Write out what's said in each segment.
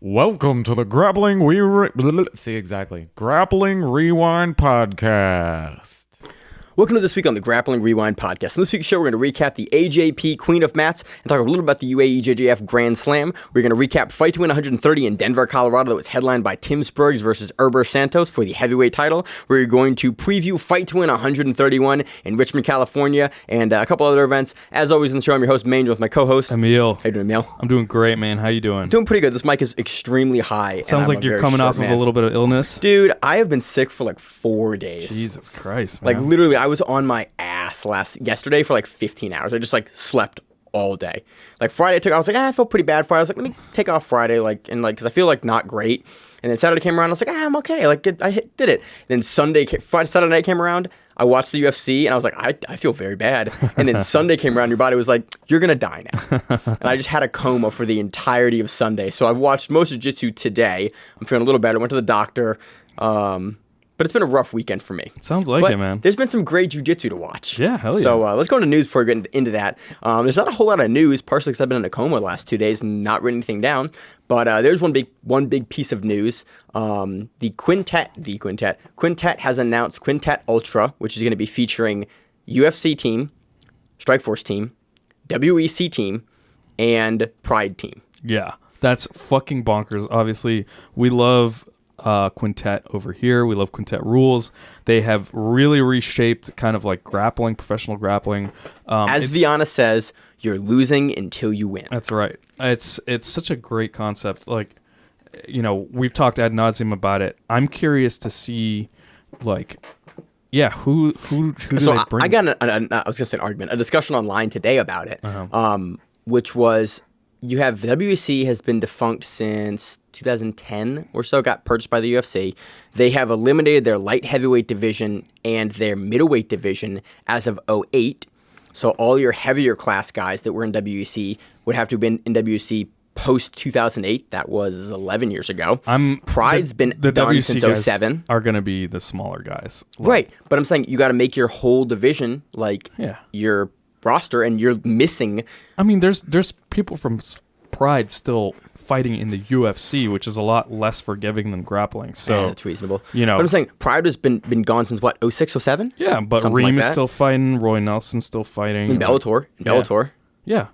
Welcome to the Grappling Rewind Podcast. Welcome to this week on the Grappling Rewind Podcast. On this week's show, we're going to recap the AJP Queen of Mats and talk a little about the UAEJJF Grand Slam. We're going to recap Fight to Win 130 in Denver, Colorado that was headlined by Tim Spriggs versus Erberth Santos for the heavyweight title. We're going to preview Fight to Win 131 in Richmond, California, and a couple other events. As always on the show, I'm your host, Maine, with my co-host, Emil. How you doing, Emil? I'm doing great, man. How you doing? Doing pretty good. This mic is extremely high. Sounds like you're coming off of a little bit of illness. Dude, I have been sick for like 4 days. Jesus Christ, man. Like literally, I was on my ass yesterday for like 15 hours. I just like slept all day. Like Friday, I was like, I felt pretty bad Friday. I was like, let me take off Friday, because I feel like not great. And then Saturday came around, I was like, I'm okay. Like I did it. And then Saturday night came around, I watched the UFC, and I was like, I feel very bad. And then Sunday came around, your body was like, you're gonna die now. And I just had a coma for the entirety of Sunday. So I've watched most of jiu-jitsu today. I'm feeling a little better. I went to the doctor. But it's been a rough weekend for me. Sounds like it, man. There's been some great jiu-jitsu to watch. Yeah, hell yeah. So let's go into news before we get into that. There's not a whole lot of news, partially because I've been in a coma the last 2 days and not written anything down. But there's one big piece of news. The Quintet has announced Quintet Ultra, which is going to be featuring UFC team, Strikeforce team, WEC team, and Pride team. Yeah, that's fucking bonkers. Obviously, we love Quintet over here. We love Quintet rules. They have really reshaped kind of like grappling, professional grappling. As Viana says, you're losing until you win. That's right. It's such a great concept. Like, you know, we've talked ad nauseum about it. I'm curious to see, like, yeah, who do they bring? I got a discussion online today about it, which was, you have WEC has been defunct since 2010 or so, got purchased by the UFC. They have eliminated their light heavyweight division and their middleweight division as of 2008. So all your heavier class guys that were in WEC would have to have been in WEC post 2008. That was 11 years ago. Pride's been done WC since 2007. Are going to be the smaller guys. Right. But I'm saying you got to make your whole division your roster, and you're missing. I mean, there's people from Pride still fighting in the UFC, which is a lot less forgiving than grappling. So that's reasonable. You know, but I'm saying Pride has been gone since what, 06, 07? Yeah, but something Reem like is still fighting. Roy Nelson's still fighting. In Bellator. Yeah.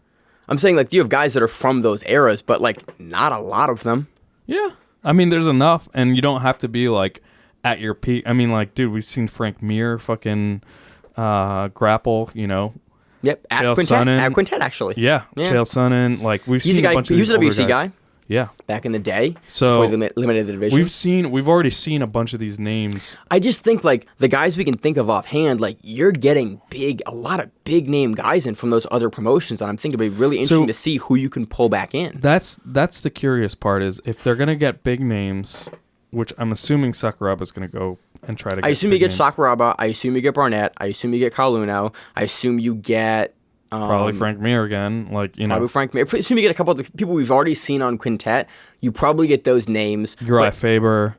I'm saying, like, you have guys that are from those eras, but like not a lot of them. Yeah. I mean, there's enough, and you don't have to be like at your peak. I mean, like, dude, we've seen Frank Mir fucking grapple, you know. Yep, at Quintet, actually. Yeah. Chael Sonnen, like, we've seen a bunch of these older guys. He was a WC guy. Yeah. Back in the day. So before they limited the division. We've already seen a bunch of these names. I just think, like, the guys we can think of offhand, like, you're getting a lot of big name guys in from those other promotions, and I'm thinking it'd be really interesting to see who you can pull back in. That's the curious part, is if they're gonna get big names, which I'm assuming Sakuraba's gonna go and try to get. I assume you get Sakuraba, I assume you get Barnett, I assume you get Carluno, I assume you get probably Frank Mir again, like, you know. Probably Frank Mir. Assume you get a couple of the people we've already seen on Quintet. You probably get those names. Uriah Faber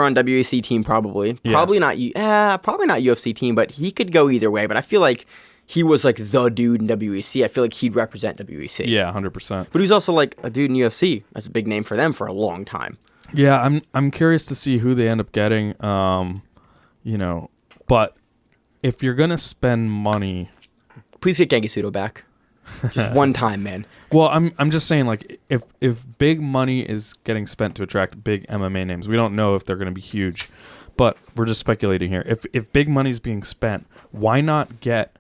on WEC team, probably. Yeah. Probably not UFC team, but he could go either way. But I feel like he was like the dude in WEC. I feel like he'd represent WEC. Yeah, 100%. But he's also like a dude in UFC. That's a big name for them for a long time. Yeah, I'm curious to see who they end up getting. You know, but if you're gonna spend money, please get Genki Sudo back. Just one time, man. Well, I'm just saying, like, if big money is getting spent to attract big MMA names, we don't know if they're going to be huge, but we're just speculating here. If big money's being spent, why not get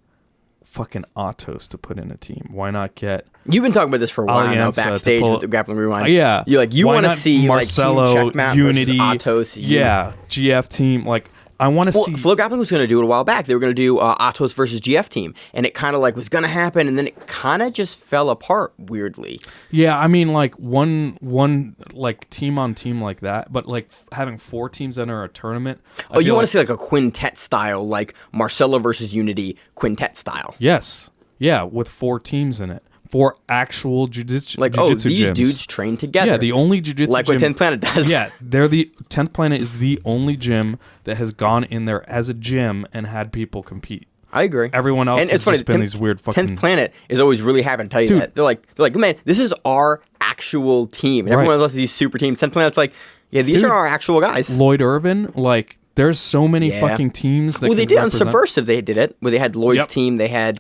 fucking Atos to put in a team? Why not get... You've been talking about this for a while now, backstage with the Grappling Rewind. Yeah. You want to see Marcelo, like Team Checkmate Unity, Atos. Yeah, GF team, like... I want to see... Flow Grappling was going to do it a while back. They were going to do Atos versus GF team, and it kind of like was going to happen, and then it kind of just fell apart weirdly. Yeah, I mean, like one like team on team like that, but like having 4 teams enter a tournament. You want to see like a quintet style, like Marcelo versus Unity quintet style? Yes, yeah, with 4 teams in it. 4 actual jiu-jitsu these gyms. Dudes train together. Yeah, the only jiu-jitsu like gym, what 10th Planet does. Yeah, they're the 10th Planet is the only gym that has gone in there as a gym and had people compete. I agree. Everyone else has just been these weird fucking... 10th Planet is always really happy to tell you that. They're like, man, this is our actual team. And everyone else is these super teams. 10th Planet's like, yeah, these are our actual guys. Lloyd Irvin, like, there's so many fucking teams that they did on Subversive, they did it, where they had Lloyd's team, they had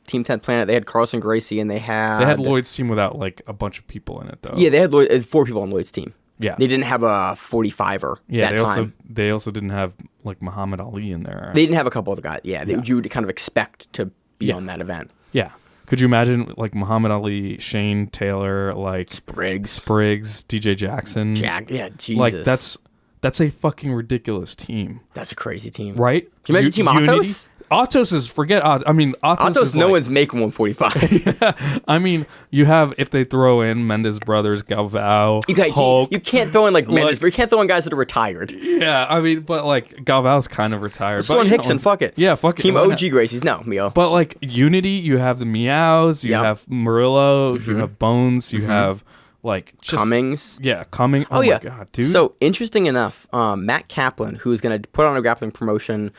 Team 10th Planet, they had Carlson Gracie, and they had Lloyd's team without, like, a bunch of people in it, though. Yeah, they had 4 people on Lloyd's team. Yeah. They didn't have a 45er that time. They also didn't have, like, Muhammad Ali in there. They didn't have a couple of the guys. Yeah, you would kind of expect to be on that event. Yeah. Could you imagine, like, Muhammad Ali, Shane Taylor, like... Spriggs, DJ Jackson. Yeah, Jesus. Like, that's a fucking ridiculous team. That's a crazy team. Right? Can you imagine Team Atos? Atos is, forget Atos. I mean, Atos is no one's making 145. I mean, you have, if they throw in Mendes brothers, Galvao, Hulk. You can't throw in, like, Mendes, but you can't throw in guys that are retired. Yeah, I mean, but, like, Galvao's kind of retired. Let's throw in Hickson, fuck it. Yeah, fuck it. Team OG Gracies, no, Mio. But, like, Unity, you have the Meows, you have Murillo, you have Bones, you have... Like just, Cummings. Yeah, Cummings. Oh my God, dude. So, interesting enough, Matt Kaplan, who's going to put on a grappling promotion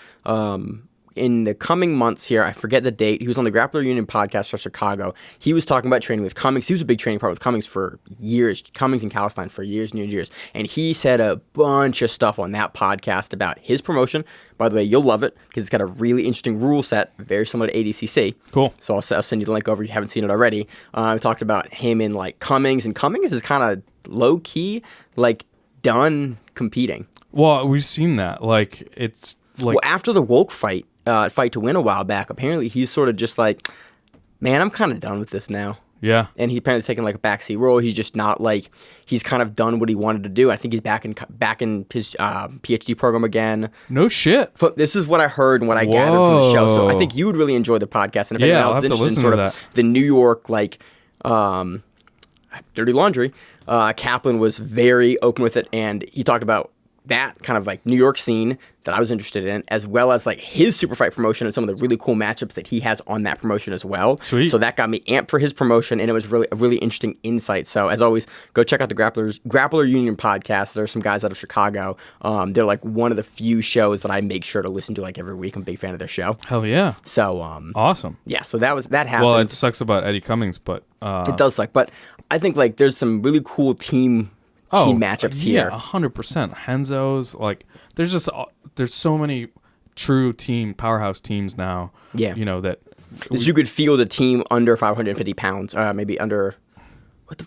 in the coming months here, I forget the date, he was on the Grappler Union podcast for Chicago. He was talking about training with Cummings. He was a big training partner with Cummings for years, Cummings and Calstein for years and years. And he said a bunch of stuff on that podcast about his promotion. By the way, you'll love it because it's got a really interesting rule set, very similar to ADCC. Cool. So I'll send you the link over if you haven't seen it already. We talked about him and like Cummings, and Cummings is kind of low key, like done competing. Well, we've seen that. Like it's like after the Wolk fight to win a while back, apparently he's sort of just like, man, I'm kind of done with this now. Yeah. And he's apparently taking like a backseat role. He's just not like, he's kind of done what he wanted to do. I think he's back in his PhD program again. No shit. This is what I heard and what I gathered from the show. So I think you would really enjoy the podcast. And if anyone else is interested in sort of the New York, like, dirty laundry, Kaplan was very open with it. And he talked about that kind of like New York scene that I was interested in, as well as like his super fight promotion and some of the really cool matchups that he has on that promotion as well. Sweet. So that got me amped for his promotion, and it was really a really interesting insight. So as always, go check out the Grappler Union podcast. There's some guys out of Chicago. They're like one of the few shows that I make sure to listen to like every week. I'm a big fan of their show. Hell yeah. So awesome. Yeah. So that happened. Well, it sucks about Eddie Cummings, but it does suck. But I think like there's some really cool team matchups here. Yeah, 100%. Henzo's, like, there's so many true powerhouse teams now. Yeah. You know, that you could field a team under 550 pounds, maybe under,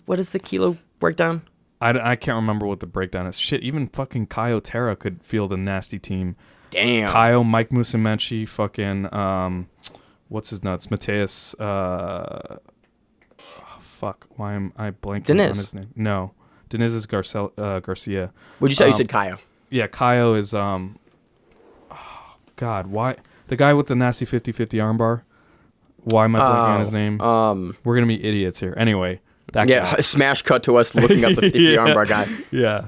what is the kilo breakdown? I can't remember what the breakdown is. Shit, even fucking Kaio Terra could field a nasty team. Damn. Kaio, Mike Musumeci, fucking, what's his nuts? Mateus, fuck, why am I blanking on his name? No. Deniz is Garcia. What'd you say? You said Kaio. Yeah, Kaio is God, why the guy with the nasty 50-50 armbar? Why am I blanking on his name? We're gonna be idiots here. Anyway, that guy. Smash cut to us looking up the 50-50 armbar guy. Yeah.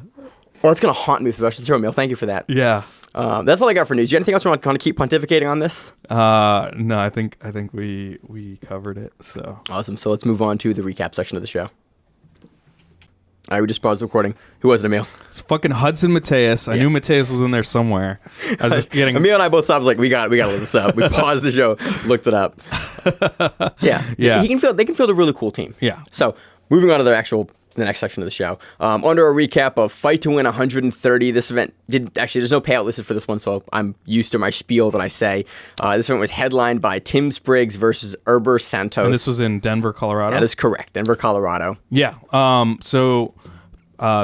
Well, it's gonna haunt me for the rest of the show, Emil. Thank you for that. Yeah. That's all I got for news. You anything else you want to kind of keep pontificating on this? No, I think we covered it. So awesome. So let's move on to the recap section of the show. All right, we just paused the recording. Who was it, Emil? It's fucking Hudson Mateus. I knew Mateus was in there somewhere. I was just getting... Emil and I both stopped. I was like, we got to look this up. We paused the show, looked it up. Yeah. They can field a really cool team. Yeah. So moving on to the next section of the show. Under a recap of Fight to Win 130. This event there's no payout listed for this one, so I'm used to my spiel that I say. This event was headlined by Tim Spriggs versus Erberth Santos. And this was in Denver, Colorado? That is correct. Denver, Colorado. Yeah. So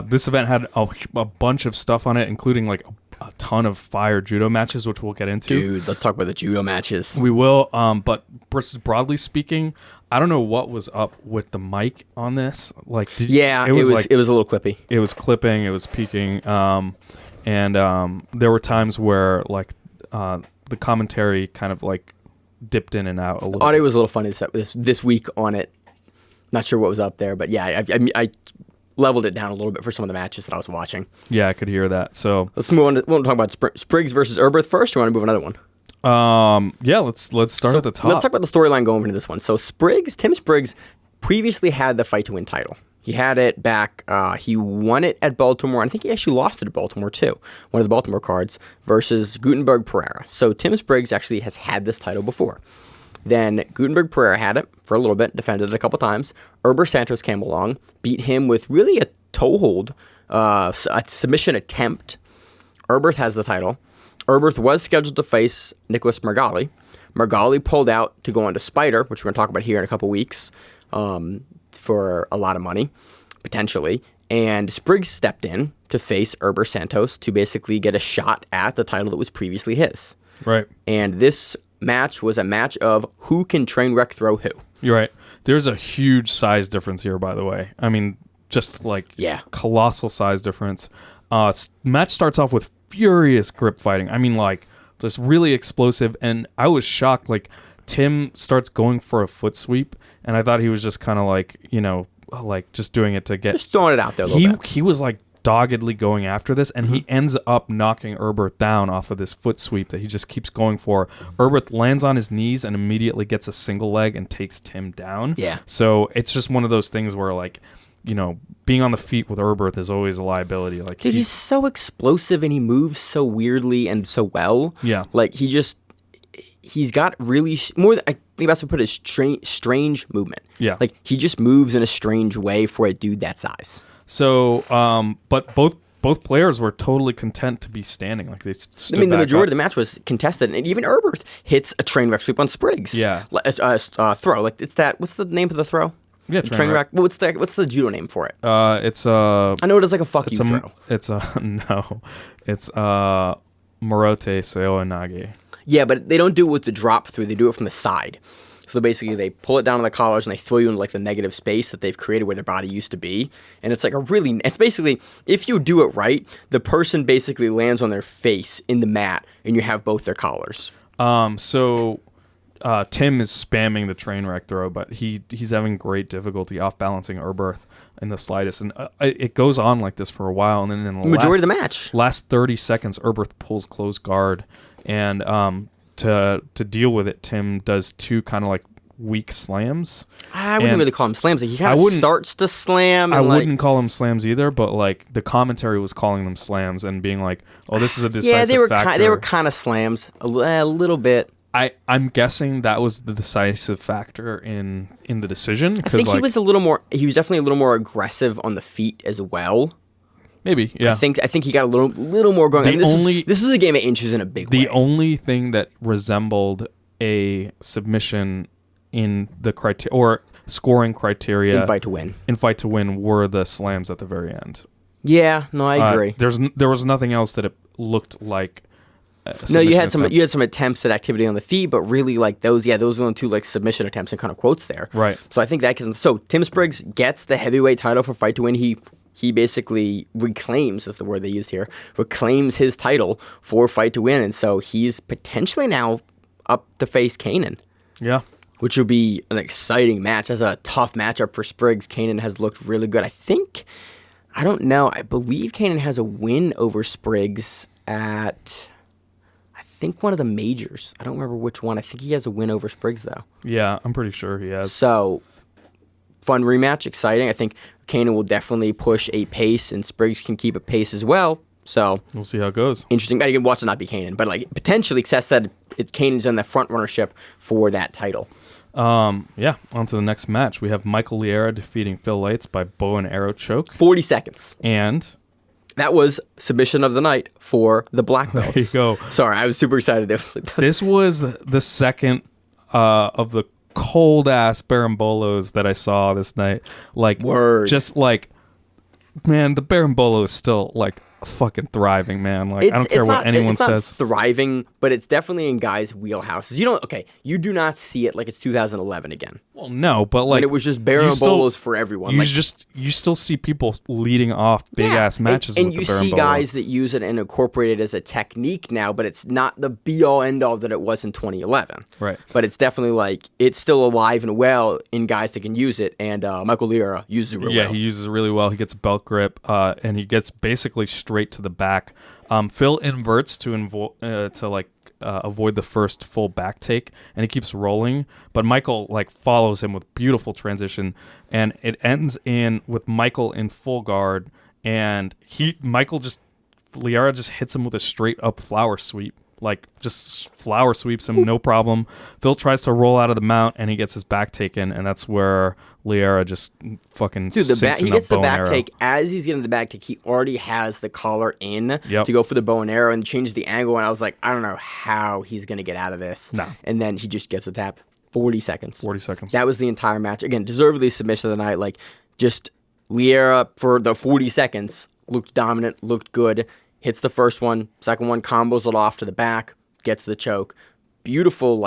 this event had a bunch of stuff on it, including like a ton of fire judo matches, which we'll get into. Dude, let's talk about the judo matches. We will, but broadly speaking, I don't know what was up with the mic on this. Like, it was a little clippy. It was clipping, it was peaking, and there were times where like the commentary kind of like dipped in and out a little. Audio was a little funny this week on it. Not sure what was up there, but yeah, I leveled it down a little bit for some of the matches that I was watching. Yeah, I could hear that. So let's move on. We'll talk about Spriggs versus Erberth first. Or want to move another one? Yeah, let's start at the top. Let's talk about the storyline going into this one. So Tim Spriggs previously had the Fight to Win title. He had it back. He won it at Baltimore. I think he actually lost it at Baltimore too. One of the Baltimore cards versus Gutenberg Pereira. So Tim Spriggs actually has had this title before. Then Gutenberg Pereira had it for a little bit, defended it a couple times. Erberth Santos came along, beat him with really a toe hold, a submission attempt. Erberth has the title. Erberth was scheduled to face Nicholas Margali. Margali pulled out to go on to Spyder, which we're going to talk about here in a couple weeks, for a lot of money, potentially. And Spriggs stepped in to face Erberth Santos to basically get a shot at the title that was previously his. Right. And this match was a match of who can train wreck throw who. You're right. There's a huge size difference here, by the way. I mean, just like colossal size difference. Match starts off with furious grip fighting. I mean, like, just really explosive. And I was shocked. Like, Tim starts going for a foot sweep, and I thought he was just kind of like, like just doing it to get... Just throwing it out there a little bit. He was like doggedly going after this, and he ends up knocking Erberth down off of this foot sweep that he just keeps going for. Erberth lands on his knees and immediately gets a single leg and takes Tim down. Yeah. So it's just one of those things where, like, being on the feet with Erberth is always a liability. Like, dude, he's so explosive and he moves so weirdly and so well. Yeah. Like, he's got really more than, I think that's what put it, strange movement. Yeah. Like, he just moves in a strange way for a dude that size. So, but both players were totally content to be standing. Like, they stood the back majority up. of the match was contested, and even Erberth hits a train wreck sweep on Spriggs. Yeah. Throw. Like, it's that, what's the name of the throw? Yeah, train wreck. Well, what's the judo name for it? It's I know it is like a fuck you throw. It's Morote Seoinage. Yeah, but they don't do it with the drop through. They do it from the side. So basically, they pull it down on the collars and they throw you into like the negative space that they've created where their body used to be. And it's like it's basically, if you do it right, the person basically lands on their face in the mat and you have both their collars. So Tim is spamming the train wreck throw, but he's having great difficulty off balancing Erberth in the slightest. And it goes on like this for a while. And then in the majority of the match, last 30 seconds, Erberth pulls close guard. And to deal with it, Tim does two kind of like weak slams. I wouldn't really call them slams. Like, he kind of starts to slam. I wouldn't call them slams either, but like the commentary was calling them slams and being like, "Oh, this is a decisive factor." They were kind of slams, a little bit. I'm guessing that was the decisive factor in the decision. I think he was definitely a little more aggressive on the feet as well. Maybe, yeah. I think he got a little more going. This is a game of inches in a big way. The only thing that resembled a submission in the criteria or scoring criteria in fight to win were the slams at the very end. Yeah, no, I agree. There was nothing else that it looked like. No, you had some attempts at activity on the feet, but really like those were the two like submission attempts and kind of quotes there. Right. So I think Tim Spriggs gets the heavyweight title for fight to win. He basically reclaims, is the word they used here, reclaims his title for fight to win. And so he's potentially now up to face Kanan. Yeah. Which will be an exciting match. That's a tough matchup for Spriggs. Kanan has looked really good. I don't know. I believe Kanan has a win over Spriggs at, I think, one of the majors. I don't remember which one. I think he has a win over Spriggs, though. Yeah, I'm pretty sure he has. So, fun rematch, exciting. I think Kanan will definitely push a pace, and Spriggs can keep a pace as well. So we'll see how it goes. Interesting. I can watch it not be Kanan, but like potentially, Seth said Kanan's in the front runnership for that title. Yeah. On to the next match. We have Michael Liera defeating Phil Leitz by bow and arrow choke. 40 seconds. And that was submission of the night for the black belts. There you go. Sorry, I was super excited. This was the second of the cold ass Barambolos that I saw this night. Like, just like, man, the Barambolo is still like fucking thriving, man. Like, I don't care what anyone says. It's not thriving, but it's definitely in guys' wheelhouses. You do not see it like it's 2011 again. Well, no, but like, when it was just Barambolos for everyone. You still see people leading off big ass matches with the Barambolo. And you see guys that use it and incorporate it as a technique now, but it's not the be all end all that it was in 2011. Right. But it's definitely like it's still alive and well in guys that can use it. And Michael Liera uses it really well. Yeah, he uses it really well. He gets belt grip, and he gets basically straight to the back. Phil inverts to avoid the first full back take, and he keeps rolling. But Michael like follows him with beautiful transition, and it ends with Michael in full guard, and Liera just hits him with a straight up flower sweep. Like, just flower sweeps him, no problem. Phil tries to roll out of the mount, and he gets his back taken, and that's where Liera just fucking sinks he in gets a bow the and back arrow. take. As he's getting the back take, he already has the collar in Yep. to go for the bow and arrow and change the angle, and I was like, I don't know how he's going to get out of this. No. And then he just gets the tap. 40 seconds. 40 seconds. That was the entire match. Again, deservedly submission of the night. Like, just Liera for the 40 seconds looked dominant, looked good. Hits the first one, second one combos it off to the back, gets the choke. Beautiful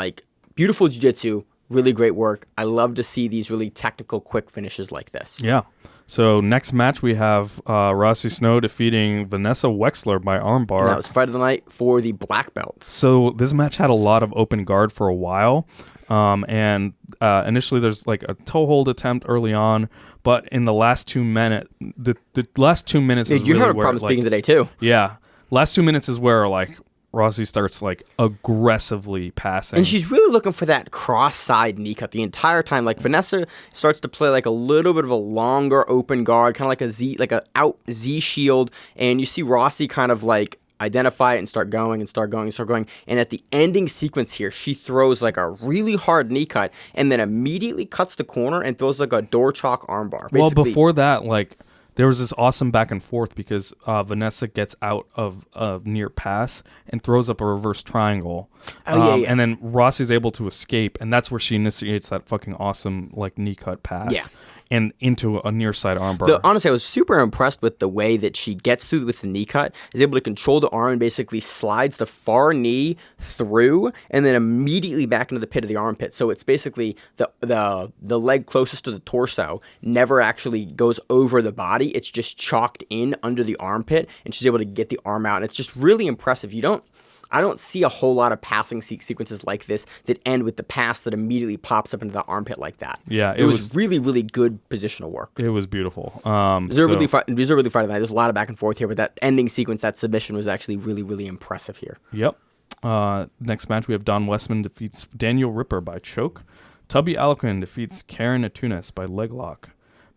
jiu-jitsu, really great work. I love to see these really technical, quick finishes like this. Yeah. So next match we have Rossi Snow defeating Vanessa Wexler by armbar. And that was fight of the night for the black belts. So this match had a lot of open guard for a while. And initially there's like a toe hold attempt early on, but in the last 2 minutes, the last 2 minutes is You really heard where problems speaking today too. Yeah. Last 2 minutes is where like Rossi starts like aggressively passing. And she's really looking for that cross-side knee cut the entire time. Like Vanessa starts to play like a little bit of a longer open guard, kind of like a out Z shield, and you see Rossi kind of like identify it and start going. And at the ending sequence here, she throws like a really hard knee cut and then immediately cuts the corner and throws like a door chalk armbar. Well, before that, like, there was this awesome back and forth because Vanessa gets out of a near pass and throws up a reverse triangle. Yeah. And then Rossi's able to escape, and that's where she initiates that fucking awesome like knee cut pass. Yeah. And into a near side armbar. Honestly, I was super impressed with the way that she gets through with the knee cut, is able to control the arm and basically slides the far knee through and then immediately back into the pit of the armpit. So it's basically the leg closest to the torso never actually goes over the body. It's just chalked in under the armpit, and she's able to get the arm out. And it's just really impressive. I don't see a whole lot of passing sequences like this that end with the pass that immediately pops up into the armpit like that. Yeah, it was really, really good positional work. It was beautiful. These are really fighting tonight. There's a lot of back and forth here, but that ending sequence, that submission was actually really, really impressive here. Yep. Next match, we have Don Westman defeats Daniel Ripper by choke. Tubby Alquin defeats Karen Atunes by leg lock.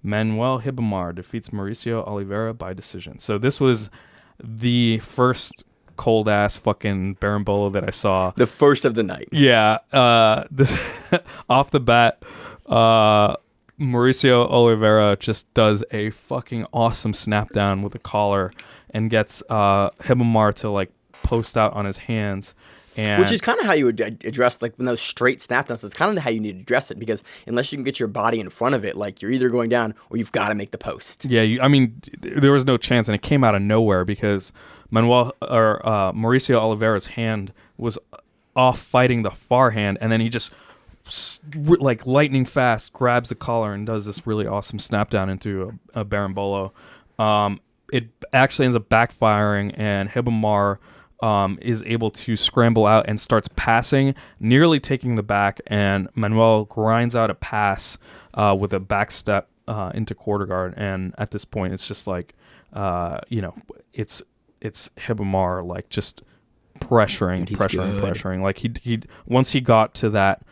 Manuel Hibamar defeats Mauricio Oliveira by decision. So this was the first cold ass fucking berimbolo that I saw. The first of the night. Yeah. This off the bat, Mauricio Oliveira just does a fucking awesome snap down with a collar and gets Hibamar to like post out on his hands. And which is kind of how you would address, like, when those straight snap downs. It's kind of how you need to address it, because unless you can get your body in front of it, like, you're either going down or you've got to make the post. Yeah, there was no chance, and it came out of nowhere because Mauricio Oliveira's hand was off fighting the far hand, and then he just, like lightning fast, grabs the collar and does this really awesome snap down into a berimbolo. It actually ends up backfiring, and Hibamar is able to scramble out and starts passing, nearly taking the back, and Manuel grinds out a pass with a back step into quarter guard. And at this point, it's just like, it's Hibamar like just pressuring. Like he once he got to that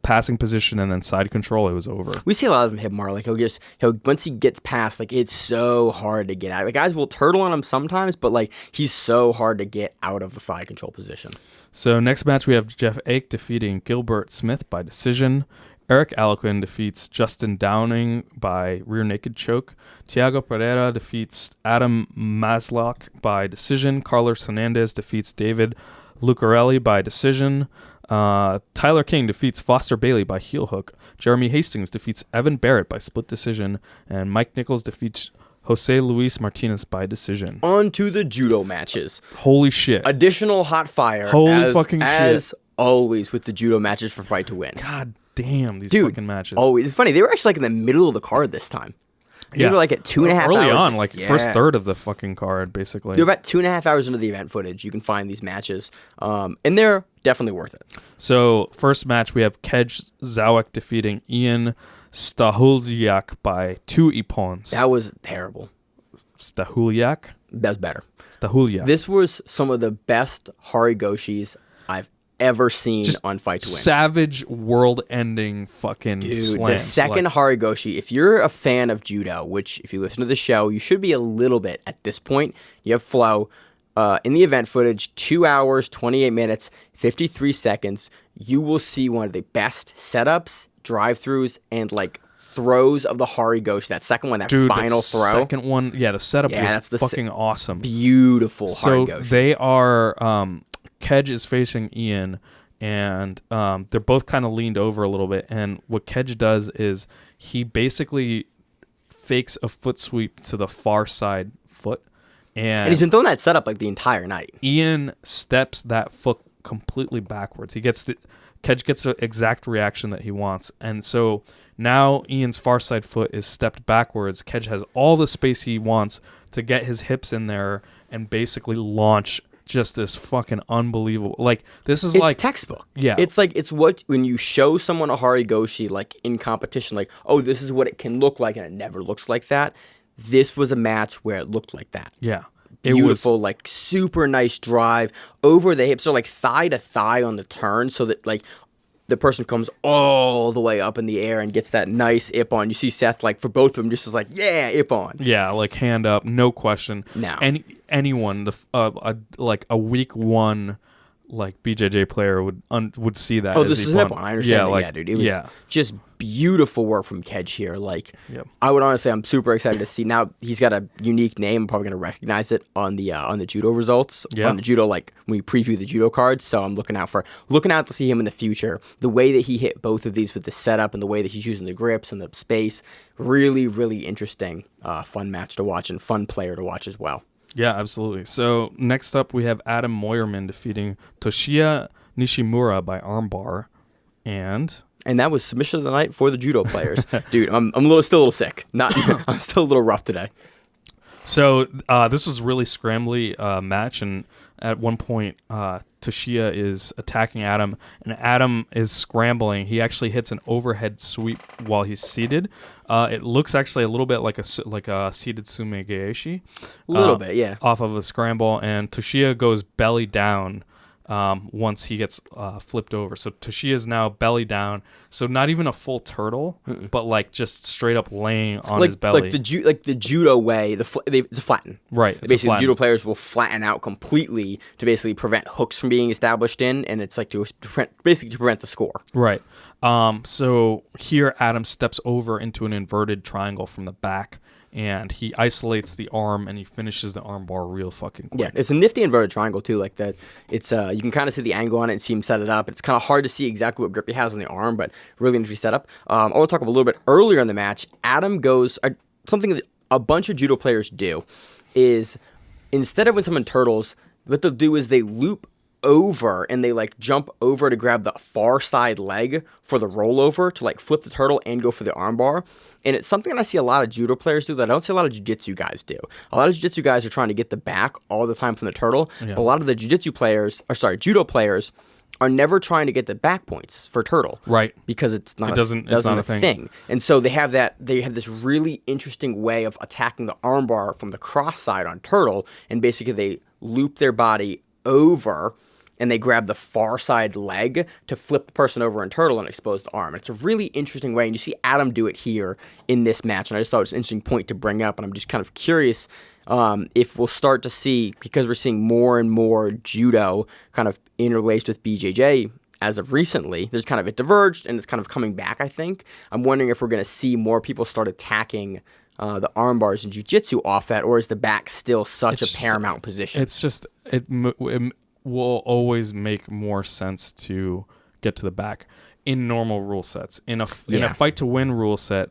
passing position and then side control, it was over. We see a lot of Hibamar. Like he'll once he gets past, like, it's so hard to get out. Like, guys will turtle on him sometimes, but like he's so hard to get out of the side control position. So next match we have Jeff Ake defeating Gilbert Smith by decision. Eric Alquin defeats Justin Downing by rear naked choke. Tiago Pereira defeats Adam Maslock by decision. Carlos Hernandez defeats David Lucarelli by decision. Tyler King defeats Foster Bailey by heel hook. Jeremy Hastings defeats Evan Barrett by split decision. And Mike Nichols defeats Jose Luis Martinez by decision. On to the judo matches. Holy shit. Additional hot fire. Holy fucking shit. As always with the judo matches for Fight to Win. God damn, these Dude, fucking matches. Always. It's funny. They were actually like in the middle of the card this time. They were like at 2.5 hours. Early on, like first Yeah. third of the fucking card, basically. They're about 2.5 hours into the event footage. You can find these matches. And they're definitely worth it. So, first match, we have Kedge Zawack defeating Ian Stahuliak by 2 ippons. That was terrible. Stahuliak? That was better. Stahulia. This was some of the best Hari Goshis I've ever seen on Fight to Win. Savage, world-ending fucking Dude, slams. the second Hari Goshi, if you're a fan of judo, which if you listen to the show, you should be a little bit at this point. You have flow. In the event footage, 2 hours, 28 minutes, 53 seconds, you will see one of the best setups, drive-throughs, and like throws of the Hari Goshi. That second one, that final throw. Second one, the setup was that's fucking awesome. Beautiful Hari Goshi. So they are, Kedge is facing Ian, and they're both kind of leaned over a little bit. And what Kedge does is he basically fakes a foot sweep to the far side foot. And he's been throwing that setup like the entire night. Ian steps that foot completely backwards. Kedge gets the exact reaction that he wants. And so now Ian's far side foot is stepped backwards. Kedge has all the space he wants to get his hips in there and basically launch just this fucking unbelievable. Like, this is it's textbook. Yeah. It's like, it's what, when you show someone a Hari Goshi, like in competition, like, oh, this is what it can look like, and it never looks like that. This was a match where it looked like that. Yeah. Beautiful, like super nice drive over the hips, so like thigh to thigh on the turn, so that like the person comes all the way up in the air and gets that nice ip-on. You see Seth, like, for both of them, just is like, yeah, ip-on. Yeah, like hand up, no question. No. Anyone, like a week one, like BJJ player would see that. Oh, as this is an ip-on. I understand. Yeah, Dude. It was just beautiful work from Kedge here. Like, I would honestly, I'm super excited to see. Now he's got a unique name. I'm probably gonna recognize it on the judo results. On the judo, like when we preview the judo cards. So I'm looking out to see him in the future. The way that he hit both of these with the setup and the way that he's using the grips and the space, really, really interesting, fun match to watch and fun player to watch as well. Yeah, absolutely. So next up, we have Adam Moyerman defeating Toshiya Nishimura by armbar, and that was submission of the night for the judo players. Dude, I'm still a little sick. I'm still a little rough today. So this was really scrambly match, and at one point, Toshiya is attacking Adam, and Adam is scrambling. He actually hits an overhead sweep while he's seated. It looks actually a little bit like a seated sumegeshi. A little bit, yeah. Off of a scramble, and Toshiya goes belly down once he gets flipped over. So Toshiya is now belly down. So not even a full turtle, but like just straight up laying on his belly. Like the judo way, it's a flatten. Right. Basically, judo players will flatten out completely to basically prevent hooks from being established in, and it's like to prevent the score. Right. So here Adam steps over into an inverted triangle from the back, and he isolates the arm, and he finishes the arm bar real fucking quick. Yeah, it's a nifty inverted triangle too. Like that, it's you can kind of see the angle on it and see him set it up. It's kind of hard to see exactly what grip he has on the arm, but really nifty setup. I want to talk a little bit earlier in the match. Adam goes something that a bunch of judo players do is instead of when someone turtles, what they'll do is they loop over and they like jump over to grab the far side leg for the rollover to like flip the turtle and go for the armbar. And it's something that I see a lot of judo players do that I don't see a lot of jiu-jitsu guys do. A lot of jiu-jitsu guys are trying to get the back all the time from the turtle, but a lot of the judo players are never trying to get the back points for turtle. Right. Because it's not a thing. And so they have this really interesting way of attacking the armbar from the cross side on turtle, and basically they loop their body over and they grab the far side leg to flip the person over in turtle and expose the arm. It's a really interesting way, and you see Adam do it here in this match, and I just thought it was an interesting point to bring up, and I'm just kind of curious if we'll start to see, because we're seeing more and more judo kind of interlaced with BJJ as of recently. There's kind of it diverged, and it's kind of coming back, I think. I'm wondering if we're going to see more people start attacking the arm bars in jiu-jitsu off that, or is the back still such a paramount position? It's just, it will always make more sense to get to the back in normal rule sets. In a fight to win rule set,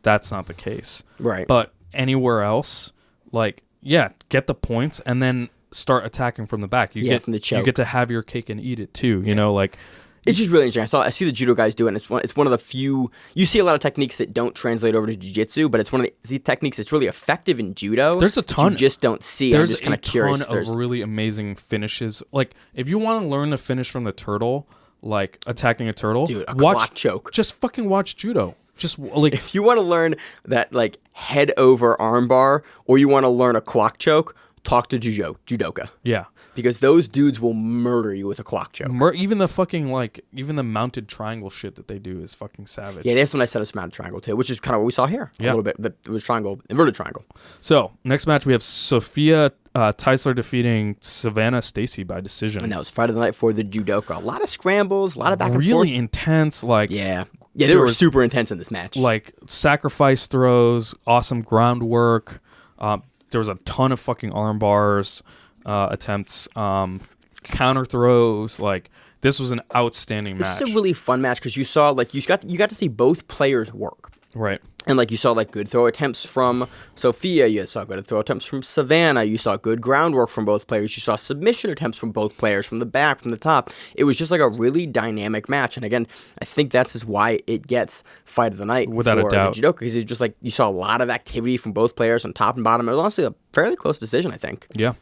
that's not the case. Right. But anywhere else, like, get the points and then start attacking from the back. From the choke. You get to have your cake and eat it too. You know, like, it's just really interesting. I see the judo guys do it, and it's one of the few. You see a lot of techniques that don't translate over to jiu-jitsu, but it's one of the techniques that's really effective in judo. There's a ton. You just don't see. There's I'm just kind of curious. There's a ton of really amazing finishes. Like, if you want to learn to finish from the turtle, like attacking a turtle, dude, clock choke. Just fucking watch judo. Just like, if you want to learn that like head over armbar, or you want to learn a quack choke, talk to judoka. Yeah. Because those dudes will murder you with a clock choke. Even the fucking, even the mounted triangle shit that they do is fucking savage. Yeah, they have some nice setups mounted triangle too, which is kind of what we saw here. Yeah. A little bit. It was triangle, inverted triangle. So, next match we have Sophia Teisler defeating Savannah Stacy by decision. And that was Friday night for the judoka. A lot of scrambles, a lot of back and forth. Really intense, Yeah, they were super intense in this match. Like, sacrifice throws, awesome groundwork. There was a ton of fucking arm bars attempts, counter throws. Like, this was an outstanding match. This is a really fun match because you saw, like, you got to see both players work. Right. And, like, you saw, like, good throw attempts from Sophia. You saw good throw attempts from Savannah. You saw good groundwork from both players. You saw submission attempts from both players, from the back, from the top. It was just, like, a really dynamic match. And, again, I think that's why it gets Fight of the Night Without a doubt. the judoka. Because it's just, like, you saw a lot of activity from both players on top and bottom. It was honestly a fairly close decision, I think. Yeah.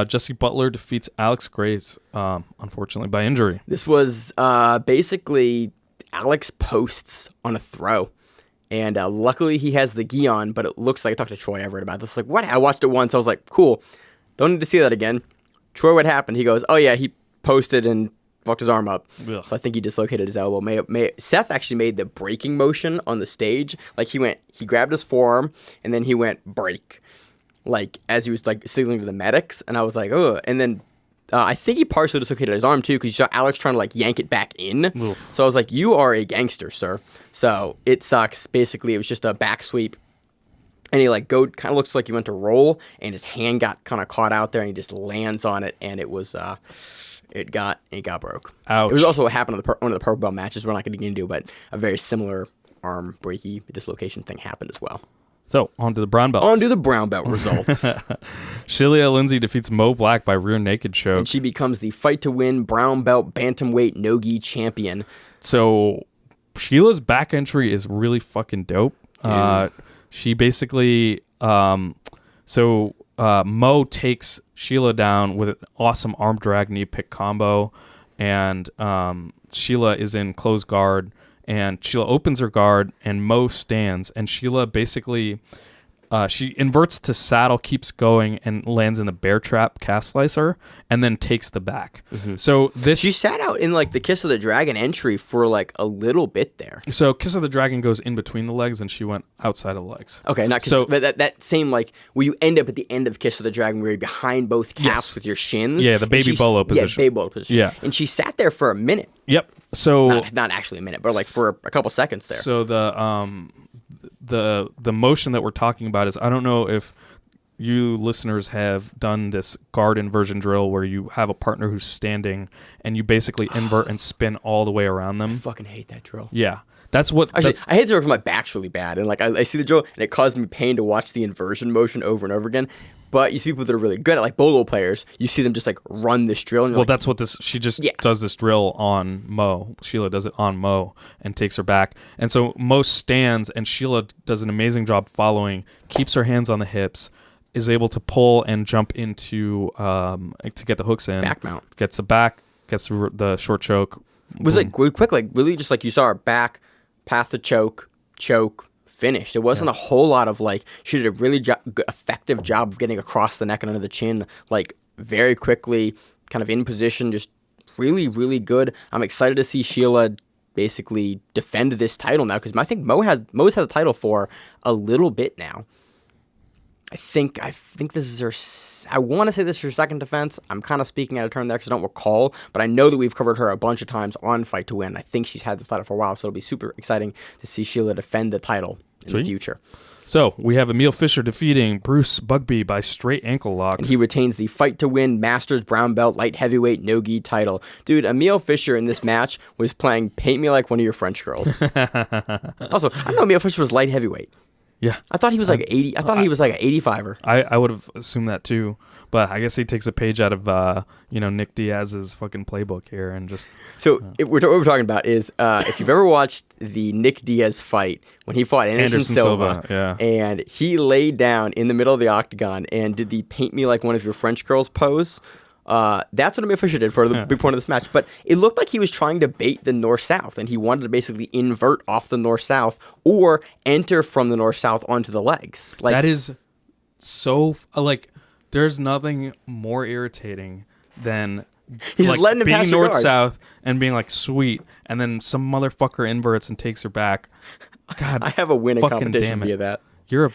Jesse Butler defeats Alex Grace, unfortunately, by injury. This was basically Alex posts on a throw. And luckily he has the gi on, but it looks like, I talked to Troy Everett about this. Like, what? I watched it once. I was like, cool. Don't need to see that again. Troy, what happened? He goes, oh, yeah, he posted and fucked his arm up. Ugh. So I think he dislocated his elbow. Seth actually made the breaking motion on the stage. Like, he grabbed his forearm, and then he went break. Like, as he was, like, signaling to the medics. And I was like, oh. And then I think he partially dislocated his arm, too, because you saw Alex trying to, like, yank it back in. Oof. So I was like, you are a gangster, sir. So it sucks. Basically, it was just a back sweep. And he, like, kind of looks like he went to roll, and his hand got kind of caught out there, and he just lands on it, and it was, it got broke. Ouch. It was also what happened on one of the purple belt matches we're not going to get into, but a very similar arm breaky dislocation thing happened as well. So, on to the brown belts. On to the brown belt results. Sheliah Lindsey defeats Mo Black by rear naked choke. And she becomes the Fight to Win brown belt bantamweight no-gi champion. So, Sheila's back entry is really fucking dope. She basically, Mo takes Sheila down with an awesome arm drag knee pick combo, and Sheila is in closed guard, and Sheila opens her guard, and Mo stands, and Sheila basically, she inverts to saddle, keeps going, and lands in the bear trap calf slicer, and then takes the back. Mm-hmm. So she sat out in, like, the Kiss of the Dragon entry for, like, a little bit there. So Kiss of the Dragon goes in between the legs, and she went outside of the legs. Okay, but that same, like, where you end up at the end of Kiss of the Dragon, where you're behind both calves with your shins. Yeah, the baby bolo position. Yeah, baby bolo position. Yeah. And she sat there for a minute. Yep. So not actually a minute, but like for a couple seconds there. So the motion that we're talking about is, I don't know if you listeners have done this guard inversion drill where you have a partner who's standing and you basically invert and spin all the way around them. I fucking hate that drill. Yeah. That's what actually, I hate it because my back's really bad, and like I see the drill and it caused me pain to watch the inversion motion over and over again. But you see people that are really good at, like bolo players, you see them just like run this drill. And that's what she does this drill on Mo. Sheila does it on Mo and takes her back. And so Mo stands, and Sheila does an amazing job following, keeps her hands on the hips, is able to pull and jump into to get the hooks in. Back mount. Gets the back, gets the short choke. It was like really quick, like really just like you saw her back, path to choke, finished. There wasn't a whole lot of like, she did a really effective job of getting across the neck and under the chin, like very quickly, kind of in position, just really, really good. I'm excited to see Sheila basically defend this title now, because I think Mo's had the title for a little bit now. I think this is her, I want to say this is her second defense. I'm kind of speaking out of turn there because I don't recall, but I know that we've covered her a bunch of times on Fight to Win. I think she's had this title for a while, so it'll be super exciting to see Sheila defend the title in the future. So we have Emil Fischer defeating Bruce Bugbee by straight ankle lock. And he retains the Fight to Win Masters Brown Belt Light Heavyweight No-Gi title. Dude, Emil Fischer in this match was playing Paint Me Like One of Your French Girls. Also, I know Emil Fischer was light heavyweight. Yeah. I thought he was like 80. I thought he was like an 85er. I would have assumed that too. But I guess he takes a page out of Nick Diaz's fucking playbook here and just. So what we're talking about is if you've ever watched the Nick Diaz fight when he fought Anderson Silva, and he laid down in the middle of the octagon and did the Paint Me Like One of Your French Girls pose. That's what Emil Fischer did for the big point of this match. But it looked like he was trying to bait the north-south, and he wanted to basically invert off the north-south or enter from the north-south onto the legs. Like, that is so There's nothing more irritating than He's just letting him being pass your guard. north-south and being like, sweet, and then some motherfucker inverts and takes her back. God, I have a win in fucking competition damn it. via that. You're a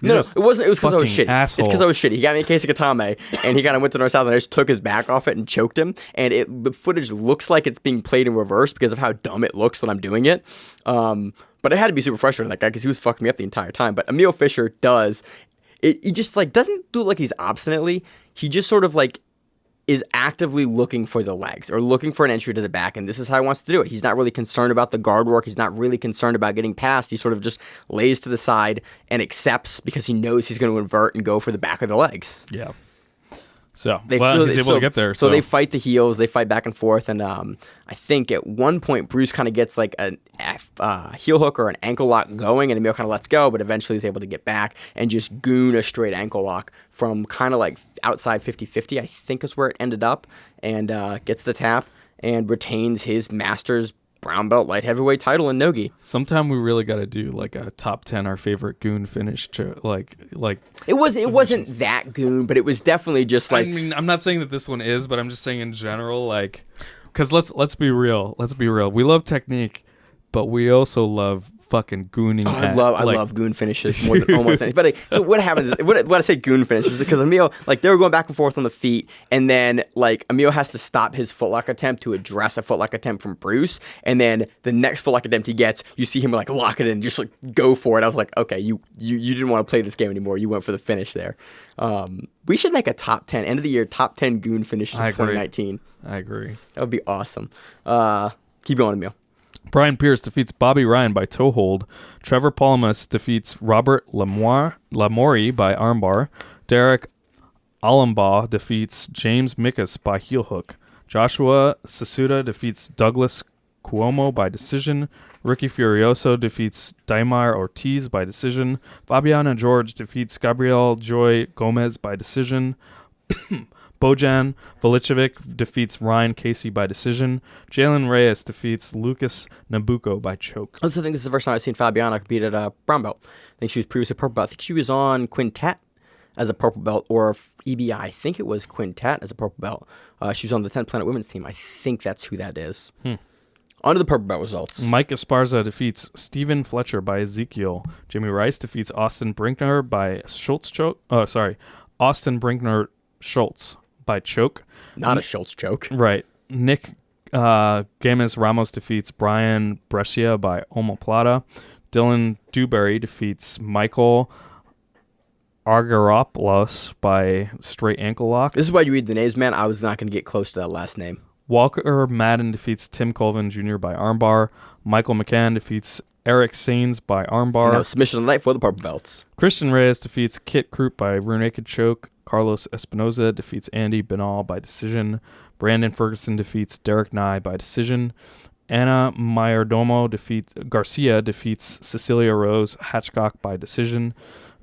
No, it wasn't. It was because I was fucking shitty. asshole. It's because I was shitty. He got me a case of Katame, and he kind of went to north south, and I just took his back off it and choked him. And the footage looks like it's being played in reverse because of how dumb it looks when I'm doing it. But I had to be super frustrated with that guy because he was fucking me up the entire time. But Emil Fischer does. He just like doesn't do it like he's obstinately. He just sort of like is actively looking for the legs or looking for an entry to the back, and this is how he wants to do it. He's not really concerned about the guard work. He's not really concerned about getting past. He sort of just lays to the side and accepts because he knows he's going to invert and go for the back of the legs. Yeah. So He's he's able to get there. So they fight the heels, they fight back and forth, and I think at one point Bruce kind of gets like a heel hook or an ankle lock going, and Emil kind of lets go, but eventually he's able to get back and just goon a straight ankle lock from kind of like outside 50-50, I think is where it ended up, and gets the tap and retains his Masters brown belt light heavyweight title in Nogi. Sometime we really got to do like a top 10 our favorite goon finish like It wasn't that goon, but it was definitely just like I mean, I'm not saying that this one is, but I'm just saying in general, like, because let's be real. We love technique, but we also love fucking gooning. I love goon finishes more than almost anything. But like, so what happens is, what I say goon finishes is because Emil, like, they were going back and forth on the feet, and then like Emil has to stop his footlock attempt to address a footlock attempt from Bruce, and then the next footlock attempt he gets, you see him like lock it in, just like go for it. I was like, okay, you didn't want to play this game anymore. You went for the finish there. We should make a top 10 end of the year top 10 goon finishes of 2019. I agree. That would be awesome. Keep going, Emil. Brian Pierce defeats Bobby Ryan by toe hold. Trevor Palamas defeats Robert Lamori by armbar. Derek Alambaugh defeats James Mickus by heel hook. Joshua Sasuda defeats Douglas Cuomo by decision. Ricky Furioso defeats Daimar Ortiz by decision. Fabiana George defeats Gabriel Joy Gomez by decision. Bojan Velicevic defeats Ryan Casey by decision. Jalen Reyes defeats Lucas Nabucco by choke. I also think this is the first time I've seen Fabiana compete at a brown belt. I think she was previously purple belt. I think she was on Quintet as a purple belt, or EBI. I think it was Quintet as a purple belt. She was on the 10th Planet Women's team. I think that's who that is. On to the purple belt results. Mike Esparza defeats Stephen Fletcher by Ezekiel. Jamie Rice defeats Austin Brinkner by Austin Brinkner Schultz by choke. Not a Schultz choke. Right. Nick Gamis Ramos defeats Brian Brescia by omoplata. Dylan Dewberry defeats Michael Argaropoulos by straight ankle lock. This is why you read the names, man. I was not going to get close to that last name. Walker Madden defeats Tim Colvin Jr. by armbar. Michael McCann defeats Eric Sains by armbar. Now submission of the night for the purple belts. Christian Reyes defeats Kit Krupp by rear naked choke. Carlos Espinoza defeats Andy Benal by decision. Brandon Ferguson defeats Derek Nye by decision. Anna Mayordomo Garcia defeats Cecilia Rose Hatchcock by decision.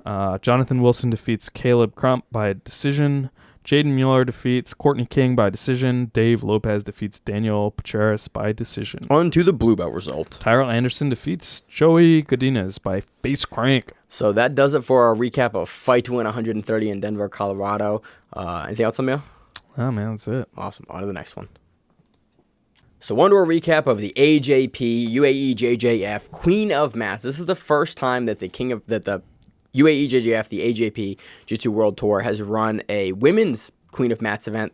Jonathan Wilson defeats Caleb Crump by decision. Jaden Mueller defeats Courtney King by decision. Dave Lopez defeats Daniel Pacheras by decision. On to the blue belt result. Tyrell Anderson defeats Joey Godinez by face crank. So that does it for our recap of Fight to Win 130 in Denver, Colorado. Anything else, Emil? Oh, man, that's it. Awesome. On to the next one. So on to a recap of the AJP UAEJJF Queen of Mats. This is the first time that the UAEJJF, the AJP Jiu-Jitsu World Tour, has run a women's Queen of Mats event.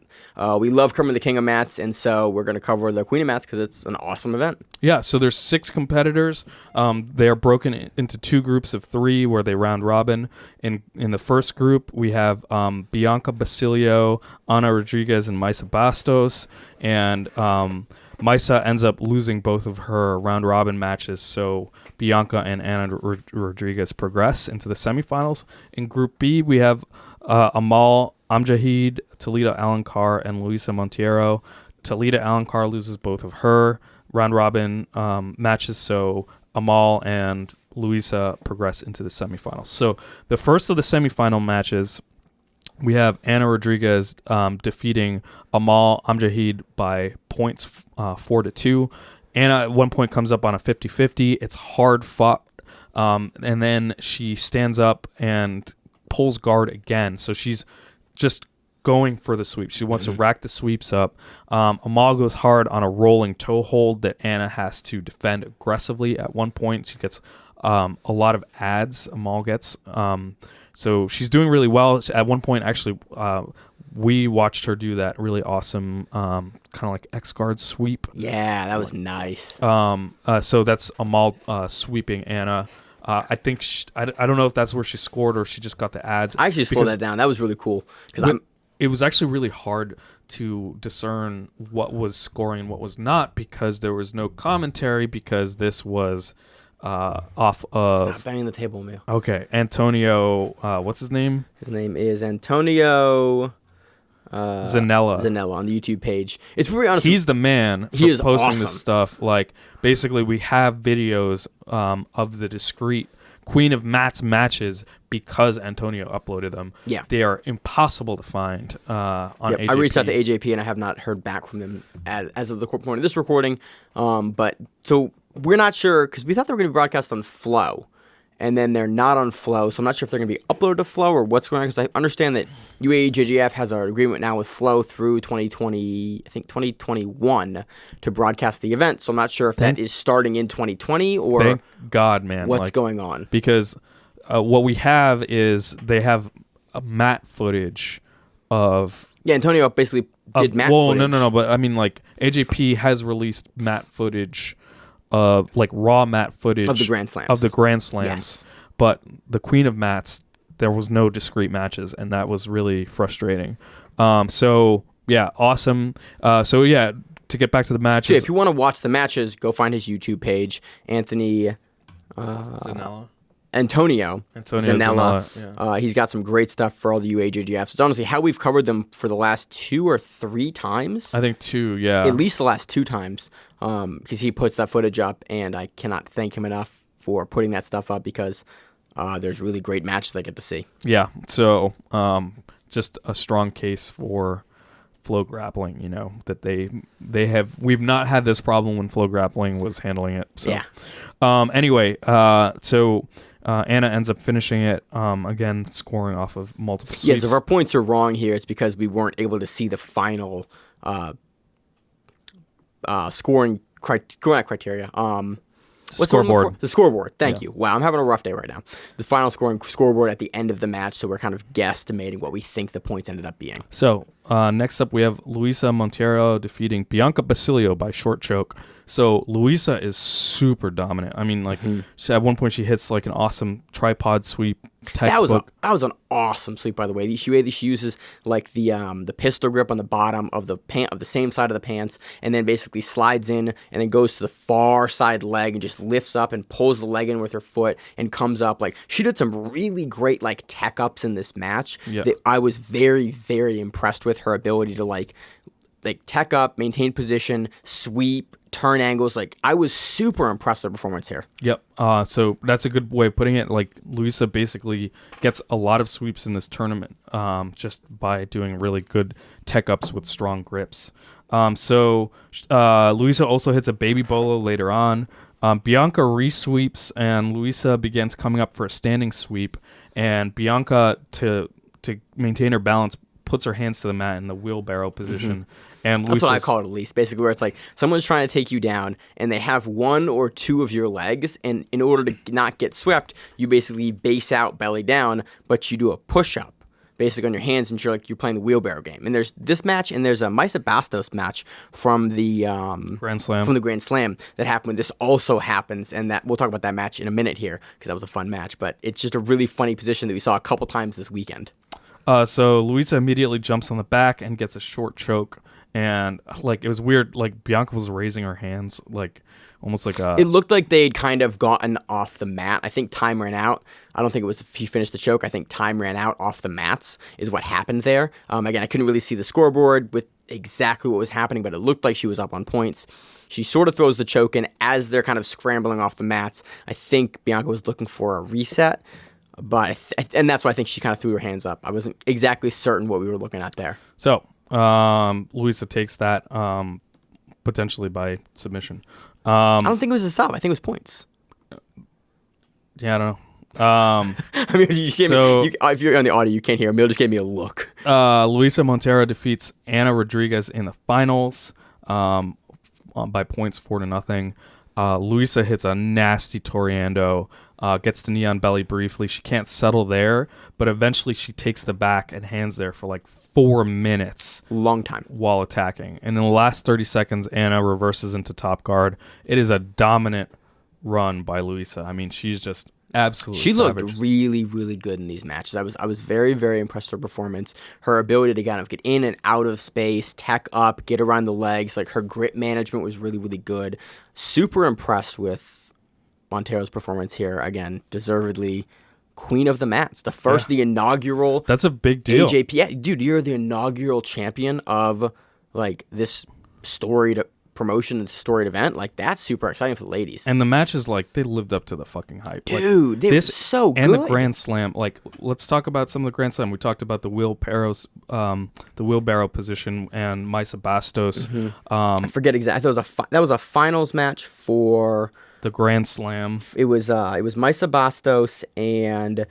We love covering the King of Mats, and so we're going to cover the Queen of Mats because it's an awesome event. Yeah, so there's 6 competitors. They are broken into 2 groups of 3 where they round robin. In the first group, we have Bianca Basilio, Ana Rodrigues, and Mayssa Bastos, and Mayssa ends up losing both of her round robin matches, so Bianca and Ana Rodrigues progress into the semifinals. In Group B, we have Amal Amjahid, Talita Alankar, and Luiza Monteiro. Talita Alankar loses both of her round robin matches, so Amal and Luiza progress into the semifinals. So the first of the semifinal matches, we have Ana Rodrigues defeating Amal Amjahid by points 4-2. Anna at one point comes up on a 50-50. It's hard fought. And then she stands up and pulls guard again. So she's just going for the sweep. She wants to rack the sweeps up. Amal goes hard on a rolling toe hold that Ana has to defend aggressively. At one point, she gets a lot of ads. Amal gets. So she's doing really well. At one point, actually, we watched her do that really awesome kind of like X-guard sweep. Yeah, that was nice. So that's Amal sweeping Ana. I think I don't know if that's where she scored or she just got the ads. I actually slowed that down. That was really cool because it was actually really hard to discern what was scoring and what was not because there was no commentary because this was off of... Stop banging the table, Emil. Okay, Antonio... what's his name? His name is Antonio... Zanella on the YouTube page. It's really honestly... He's the man for posting this stuff. Like, basically, we have videos of the discrete Queen of Mats matches because Antonio uploaded them. Yeah. They are impossible to find on AJP. I reached out to AJP and I have not heard back from them as of the point of this recording. But so we're not sure because we thought they were going to be broadcast on Flow. And then they're not on Flow, so I'm not sure if they're going to be uploaded to Flow or what's going on, because I understand that UAEJJF has an agreement now with Flow through 2021 to broadcast the event, so I'm not sure if that is starting in 2020 or thank God, man. What's going on. Because what we have is they have a mat footage of... Yeah, Antonio basically did mat footage. No, but I mean, like, AJP has released mat footage of like raw mat footage of the Grand Slams. Yes. But the Queen of Mats, there was no discrete matches, and that was really frustrating. So yeah, awesome. So yeah, to get back to the matches, if you want to watch the matches, go find his YouTube page, Antonio Zanella. Yeah. He's got some great stuff for all the UAEJJFs. It's honestly how we've covered them for the last 2 or 3 times. I think 2, yeah. At least the last 2 times, because he puts that footage up, and I cannot thank him enough for putting that stuff up because there's really great matches I get to see. Yeah, so just a strong case for Flow Grappling, you know, that we've not had this problem when Flow Grappling was handling it. So. Yeah. Anyway, so Ana ends up finishing it, again, scoring off of multiple sweeps. Yes, if our points are wrong here, it's because we weren't able to see the final scoring criteria. Scoreboard. The scoreboard. Thank you. Wow, I'm having a rough day right now. The final scoreboard at the end of the match, so we're kind of guesstimating what we think the points ended up being. So next up, we have Luiza Monteiro defeating Bianca Basilio by short choke. So Luiza is super dominant. I mean, like at one point she hits like an awesome tripod sweep. Textbook. That was an awesome sweep, by the way. She uses like the pistol grip on the bottom of the same side of the pants, and then basically slides in and then goes to the far side leg and just lifts up and pulls the leg in with her foot and comes up. Like she did some really great like tech ups in this match that I was very, very impressed with. Her ability to like tech up, maintain position, sweep, turn angles. Like I was super impressed with her performance here. Yep. So that's a good way of putting it. Like Luiza basically gets a lot of sweeps in this tournament, just by doing really good tech ups with strong grips. So Luiza also hits a baby bolo later on. Bianca re-sweeps and Luiza begins coming up for a standing sweep, and Bianca to maintain her balance puts her hands to the mat in the wheelbarrow position. And that's what I call it, at least. Basically, where it's like someone's trying to take you down, and they have 1 or 2 of your legs, and in order to not get swept, you basically base out, belly down, but you do a push-up, basically on your hands, and you're playing the wheelbarrow game. And there's this match, and there's a Mayssa Bastos match from the Grand Slam. From the Grand Slam that happened. This also happens, and that we'll talk about that match in a minute here because that was a fun match. But it's just a really funny position that we saw a couple times this weekend. So Luiza immediately jumps on the back and gets a short choke. And like it was weird, like Bianca was raising her hands, like almost like a... It looked like they'd kind of gotten off the mat. I think time ran out. I don't think it was she finished the choke. I think time ran out off the mats is what happened there. Again, I couldn't really see the scoreboard with exactly what was happening, but it looked like she was up on points. She sort of throws the choke in as they're kind of scrambling off the mats. I think Bianca was looking for a reset. But and that's why I think she kind of threw her hands up. I wasn't exactly certain what we were looking at there. So Luiza takes that potentially by submission. I don't think it was a sub. I think it was points. Yeah, I don't know. I mean, if you're on the audio, you can't hear. Emil just gave me a look. Luiza Monteiro defeats Ana Rodrigues in the finals by points 4-0. Luiza hits a nasty Toriando, gets to knee on belly briefly. She can't settle there, but eventually she takes the back and hands there for like 4 minutes. Long time. While attacking. And in the last 30 seconds, Ana reverses into top guard. It is a dominant run by Luiza. I mean, she's just absolutely She savage. looked really, really good in these matches. I was very, very impressed with her performance. Her ability to kind of get in and out of space, tack up, get around the legs. Like, her grip management was really, really good. Super impressed with Monteiro's performance here. Again, deservedly queen of the mats. The inaugural. That's a big deal. AJP. Yeah, dude, you're the inaugural champion of, like, this storied promotion and storied event. Like, that's super exciting for the ladies. And the matches, like, they lived up to the fucking hype. Dude, like, they were so good. And the Grand Slam, like, let's talk about some of the Grand Slam. We talked about the wheelbarrow position and Mayssa Bastos. I forget exactly. That was a finals match for the Grand Slam. It was Mayssa Bastos and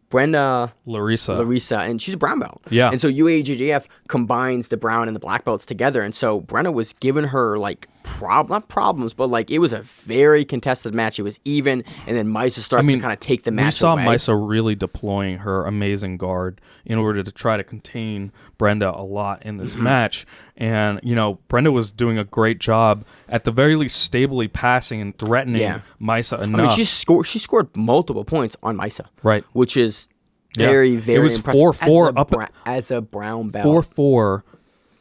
Brenda Larissa, and she's a brown belt. Yeah. And so UAEJJF combines the brown and the black belts together, and so Brenda was giving her, like, not problems, but, like, it was a very contested match. It was even, and then Mayssa starts to kind of take the match We saw away. Mayssa really deploying her amazing guard in order to try to contain Brenda a lot in this match. And, you know, Brenda was doing a great job, at the very least, stably passing and threatening Mayssa enough. I mean, she scored multiple points on Mayssa. Right. Which is very, very it was impressive. 4-4 as a brown belt. 4-4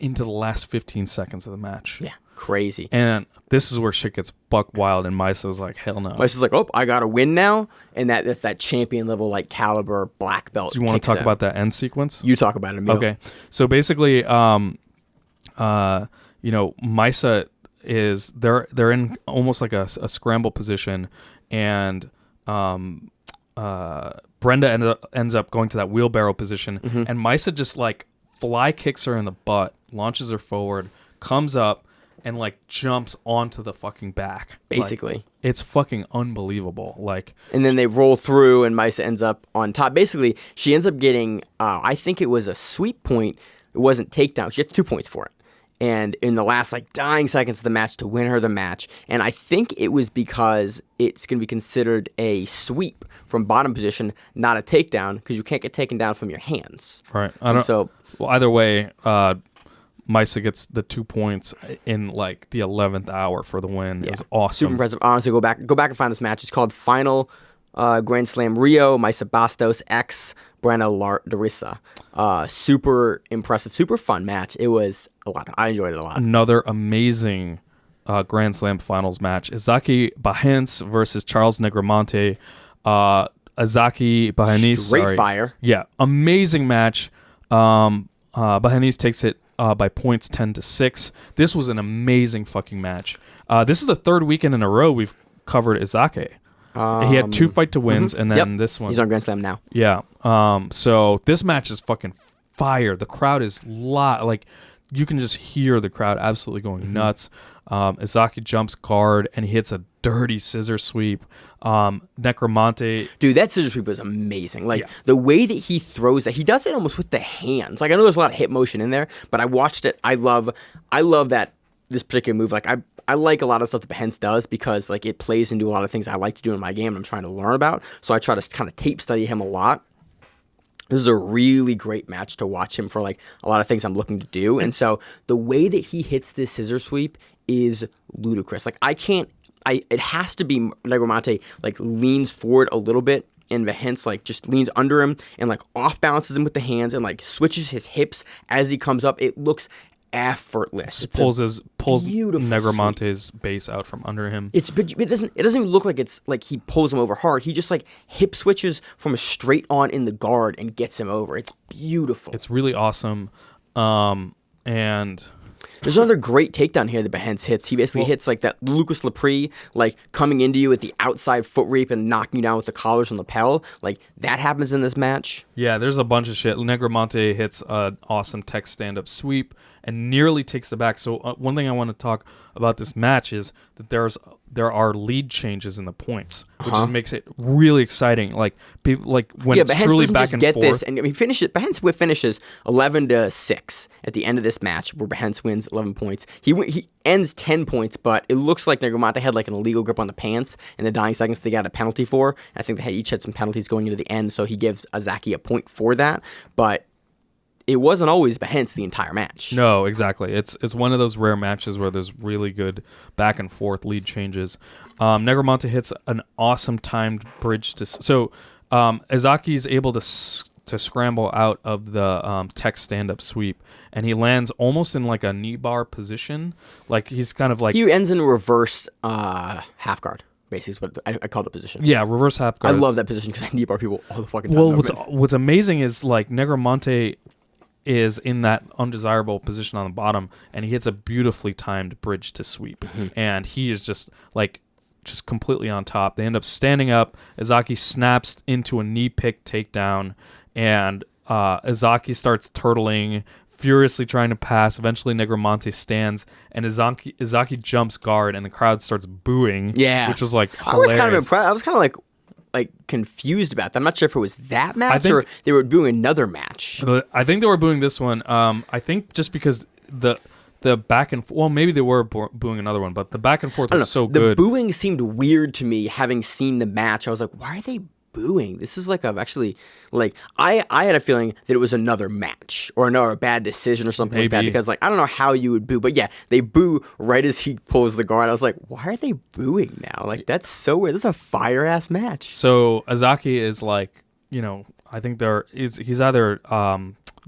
into the last 15 seconds of the match. Yeah, crazy. And this is where shit gets buck wild, and Maissa's like, hell no. Maissa's like, oh, I got to win now, and that's that champion level, like, caliber black belt. Do you want to talk about that end sequence? You talk about it, Emil. Okay. So basically, you know, Mayssa is they're in almost like a scramble position, and Brenda ends up going to that wheelbarrow position, and Mayssa just, like, fly kicks her in the butt, launches her forward, comes up, and, like, jumps onto the fucking back. Basically. Like, it's fucking unbelievable. Like, and then they roll through, and Mayssa ends up on top. Basically, she ends up getting, I think it was a sweep point. It wasn't takedown. She gets 2 points for it. And in the last, like, dying seconds of the match to win her the match. And I think it was because it's going to be considered a sweep from bottom position, not a takedown, because you can't get taken down from your hands. Right. So, well, either way, Mayssa gets the 2 points in, like, the 11th hour for the win. Yeah. It was awesome. Super impressive. Honestly, go back and find this match. It's called Final Grand Slam Rio, Mayssa Bastos x Brenda Larissa. Super impressive, super fun match. It was a lot. I enjoyed it a lot. Another amazing Grand Slam Finals match. Isaque Bahiense versus Charles Negromonte. Isaque Bahiense. Great fire. Yeah, amazing match. Bahiense takes it by points 10-6. This was an amazing fucking match. This is the third weekend in a row we've covered Isaque. He had 2 fight to wins, and then this one. He's on Grand Slam now. Yeah. So this match is fucking fire. The crowd is like, you can just hear the crowd absolutely going nuts. Isaque jumps guard, and he hits a dirty scissor sweep. Negromonte. Dude, that scissor sweep was amazing. Like, the way that he throws that, he does it almost with the hands. Like, I know there's a lot of hip motion in there, but I watched it. I love that, this particular move. Like, I like a lot of stuff that Bahiense does, because, like, it plays into a lot of things I like to do in my game and I'm trying to learn about. So I try to kind of tape study him a lot. This is a really great match to watch him for, like, a lot of things I'm looking to do. And so the way that he hits this scissor sweep is ludicrous. Like, it has to be Negromonte, like, leans forward a little bit, and Bahiense, like, just leans under him and, like, off balances him with the hands and, like, switches his hips as he comes up. It looks effortless. Pulls Negromonte's base out from under him. It doesn't even look like it's like he pulls him over hard. He just, like, hip switches from a straight on in the guard and gets him over. It's beautiful. It's really awesome. And there's another great takedown here that Bahiense hits. He basically hits, like, that Lucas Lepre, like, coming into you at the outside foot reap and knocking you down with the collars and lapel. Like, that happens in this match. Yeah, there's a bunch of shit. Negromonte hits an awesome tech stand-up sweep and nearly takes the back. So one thing I want to talk about this match is that there's there are lead changes in the points, which just makes it really exciting. Like people, like when it's Bahiense truly doesn't back just and get forth. this, and I mean, Bahiense finishes 11-6 at the end of this match, where Bahiense wins 11 points. He ends 10 points, but it looks like Negromonte had like an illegal grip on the pants in the dying seconds. They got a penalty for. And I think they each had some penalties going into the end, so he gives Isaque a point for that. But it wasn't always Bahiense the entire match. No, exactly. It's one of those rare matches where there's really good back and forth lead changes. Negromonte hits an awesome timed bridge so Isaque is able to scramble out of the tech stand-up sweep, and he lands almost in like a knee bar position. Like he's kind of like He ends in reverse half guard. Basically, is what I call the position. yeah, reverse half guard. I love that position because I knee bar people all the fucking time. Well, what's amazing is like Negromonte is in that undesirable position on the bottom, and he hits a beautifully timed bridge to sweep, and he is just completely on top. They end up standing up. Isaque snaps into a knee pick takedown, and Isaque starts turtling, furiously trying to pass. Eventually, Negromonte stands, and Isaque jumps guard, and the crowd starts booing. Yeah, which was like hilarious. I was kind of impressed. I was kind of like confused about that. I'm not sure if it was that match or they were doing another match. I think they were booing this one. I think just because the back and well, maybe they were booing another one, but the back and forth was so good. The booing seemed weird to me. Having seen the match, I was like, why are they booing? This is like I had a feeling that it was another match or another bad decision or something like that, because like I don't know how you would boo, but yeah, they boo right as he pulls the guard. I was like, why are they booing now? Like that's so weird. This is a fire ass match. So Isaque is like, I think he's either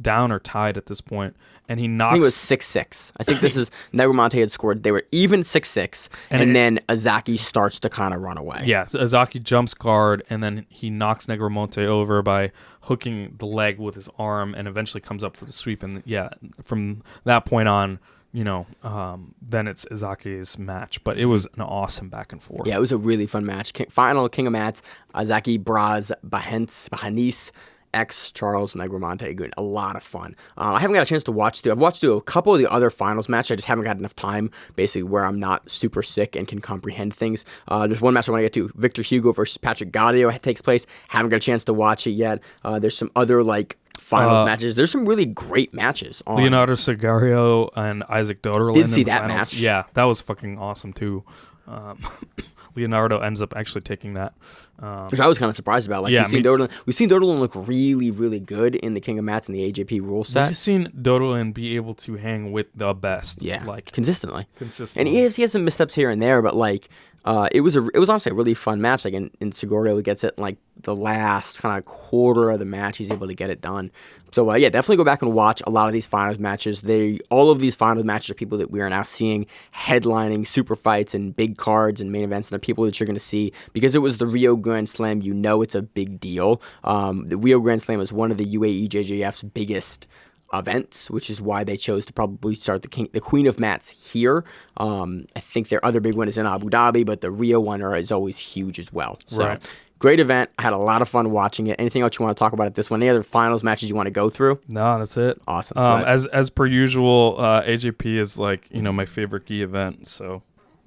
down or tied at this point, and he knocks. I think it was 6-6. I think this is Negromonte had scored. They were even 6-6, and then Isaque starts to kind of run away. Yeah, so Isaque jumps guard, and then he knocks Negromonte over by hooking the leg with his arm, and eventually comes up for the sweep. And yeah, from that point on, then it's Isaque's match. But it was an awesome back and forth. Yeah, it was a really fun match. Final King of Mats, Isaque Bahiense X Charles Negromonte. Good, a lot of fun. I haven't got a chance to watch through. I've watched through a couple of the other finals matches. I just haven't got enough time, basically, where I'm not super sick and can comprehend things. There's one match I want to get to. Victor Hugo versus Patrick Gaudio takes place. Haven't got a chance to watch it yet. There's some other finals matches. There's some really great matches on. Leonardo Segario and Isaac Doderlin. Did see in the that finals. match. Yeah, that was fucking awesome too. Leonardo ends up actually taking that. Which I was kind of surprised about. We've seen Doderlin look really, really good in the King of Mats and the AJP rule set. We've seen Doderlin be able to hang with the best. Yeah, consistently. And he has some missteps here and there, but it was honestly a really fun match. In Segario gets it the last kind of quarter of the match, he's able to get it done. So yeah, definitely go back and watch a lot of these finals matches. All of these finals matches are people that we are now seeing headlining super fights and big cards and main events, and they're people that you're going to see because it was the Rio Grand Slam. It's a big deal. The Rio Grand Slam is one of the UAEJJF's biggest events, which is why they chose to probably start the Queen of Mats here. I think their other big one is in Abu Dhabi, but the Rio one is always huge as well. So. Right. Great event. I had a lot of fun watching it. Anything else you want to talk about at this one? Any other finals matches you want to go through? No, that's it. Awesome. As per usual, AJP is my favorite gi event. So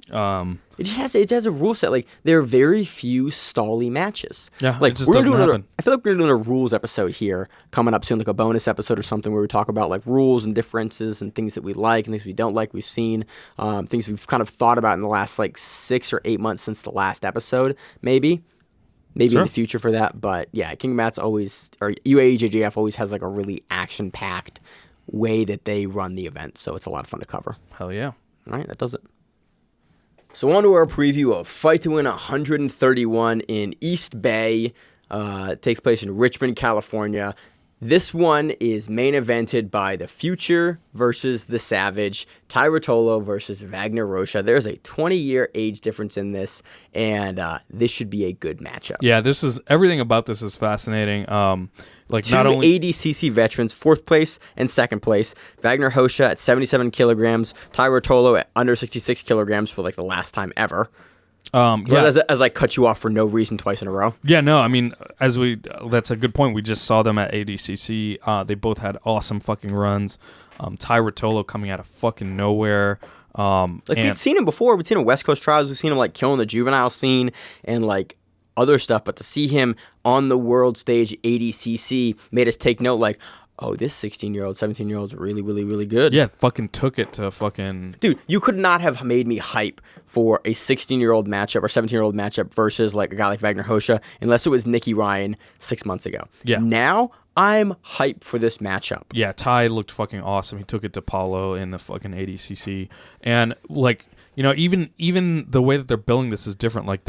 it has a rule set. There are very few stally matches. Yeah, it just doesn't happen. I feel like we're doing a rules episode here coming up soon, a bonus episode or something where we talk about rules and differences and things that we like and things we don't like. We've seen things we've kind of thought about in the last 6 or 8 months since the last episode, maybe sure. In the future for that. But yeah, King of Mats always, or UAEJJF always has a really action-packed way that they run the event. So it's a lot of fun to cover. Hell yeah. All right, that does it. So on to our preview of Fight to Win 131 in East Bay. It takes place in Richmond, California. This one is main evented by The Future versus The Savage, Ruotolo versus Vagner Rocha. There's a 20-year age difference in this, and this should be a good matchup. Yeah, everything about this is fascinating. Two not only ADCC veterans, 4th place and 2nd place. Vagner Rocha at 77 kilograms, Ruotolo at under 66 kilograms for the last time ever. Yeah. As I cut you off for no reason twice in a row. Yeah, no, I mean, that's a good point. We just saw them at ADCC. They both had awesome fucking runs. Ruotolo coming out of fucking nowhere. We'd seen him before. We'd seen him West Coast trials. We've seen him like killing the juvenile scene and like other stuff. But to see him on the world stage, ADCC, made us take note. Like, oh, this 16-year-old, 17-year-old's really, really, really good. Yeah, fucking took it to fucking... Dude, you could not have made me hype for a 16-year-old matchup or 17-year-old matchup versus like a guy like Vagner Rocha unless it was Nicky Ryan 6 months ago. Yeah. Now, I'm hyped for this matchup. Yeah, Ty looked fucking awesome. He took it to Paulo in the fucking ADCC. And like, you know, even the way that they're billing this is different. Like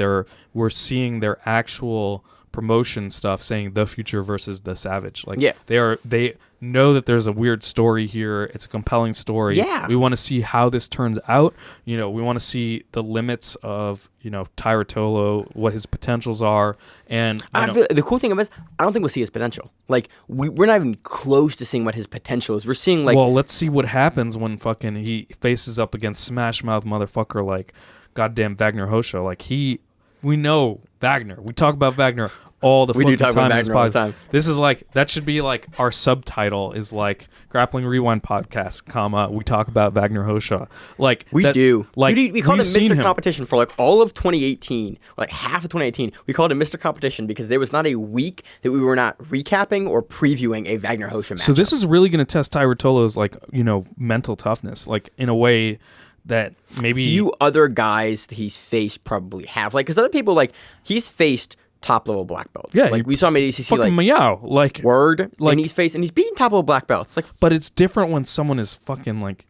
we're seeing their actual promotion stuff saying the future versus the savage. Like they know that there's a weird story here. It's a compelling story. Yeah. We want to see how this turns out. You know, we want to see the limits of, you know, Ty Ruotolo, what his potentials are. And the cool thing about this, I don't think we'll see his potential. Like we're not even close to seeing what his potential is. We're seeing like, well, let's see what happens when fucking he faces up against Smash Mouth motherfucker like goddamn Vagner Rocha. Like we know Vagner. We talk about Vagner all the fucking time. Vagner all the time. This is like, that should be like our subtitle is like Grappling Rewind Podcast, comma, we talk about Vagner Rocha. Like we do. Like we called him Mr. Competition for like all of 2018, like half of 2018. We called him Mr. Competition because there was not a week that we were not recapping or previewing a Vagner Rocha match. So this is really going to test Ty Ruotolo's like, you know, mental toughness, like in a way that maybe few other guys that he's faced probably have. Like, because other people, like, he's faced top level black belts. Yeah, like we saw him at ACC, fucking like meow, like word, like, and he's beating top level black belts. Like, but it's different when someone is fucking like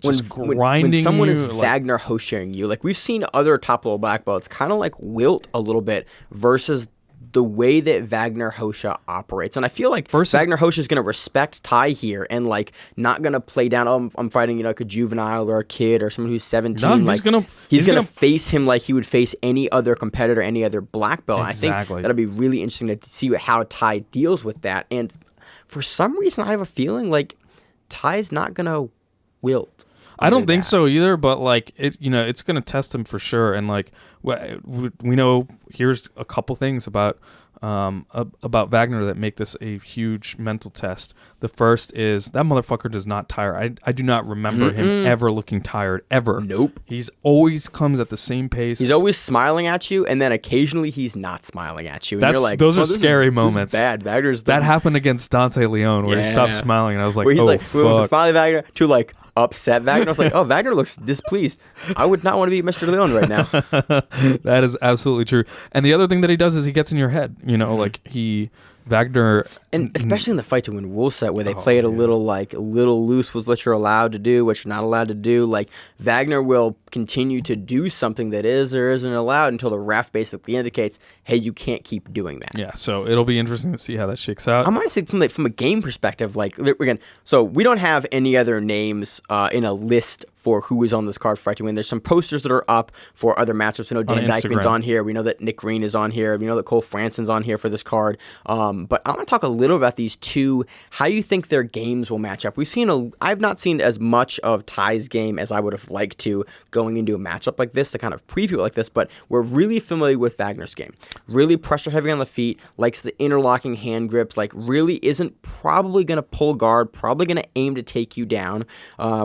just grinding. When someone you, is Vagner Rochaing you, like we've seen other top level black belts kind of like wilt a little bit versus the way that Vagner Rocha operates. And I feel like Vagner Rocha is going to respect Ty here and like not going to play down, oh, I'm fighting, you know, like a juvenile or a kid or someone who's 17. No, he's going to face him like he would face any other competitor, any other black belt. Exactly. I think that'll be really interesting to see how Ty deals with that. And for some reason, I have a feeling like Ty's not going to wilt. I don't think so either, but like it, you know, it's going to test him for sure. And like we know, here's a couple things about Vagner that make this a huge mental test. The first is that motherfucker does not tire. I do not remember him ever looking tired ever. Nope. He's always comes at the same pace. He's always smiling at you, and then occasionally he's not smiling at you. And you're like, those are scary moments. This is bad. Vagner's that happened against Dante Leon where he stopped smiling, and I was like, where he's oh like, fuck. Smiling Vagner to like upset Vagner. I was like, oh, Vagner looks displeased. I would not want to be Mr. Leon right now. That is absolutely true. And the other thing that he does is he gets in your head. You know, like Vagner, and especially in the fight to win rule set where they play it a little loose with what you're allowed to do, what you're not allowed to do. Like Vagner will continue to do something that is or isn't allowed until the ref basically indicates, hey, you can't keep doing that. Yeah, so it'll be interesting to see how that shakes out. I'm honestly from a game perspective, like again, so we don't have any other names in a list for who is on this card for Fight to Win. There's some posters that are up for other matchups. We know Dan Dykeman's on here. We know that Nick Green is on here. We know that Cole Franson's on here for this card. But I want to talk a little about these two, how you think their games will match up. I've not seen as much of Ty's game as I would have liked to going into a matchup like this, to kind of preview it like this, but we're really familiar with Vagner's game. Really pressure heavy on the feet, likes the interlocking hand grips, like really isn't probably going to pull guard, probably going to aim to take you down.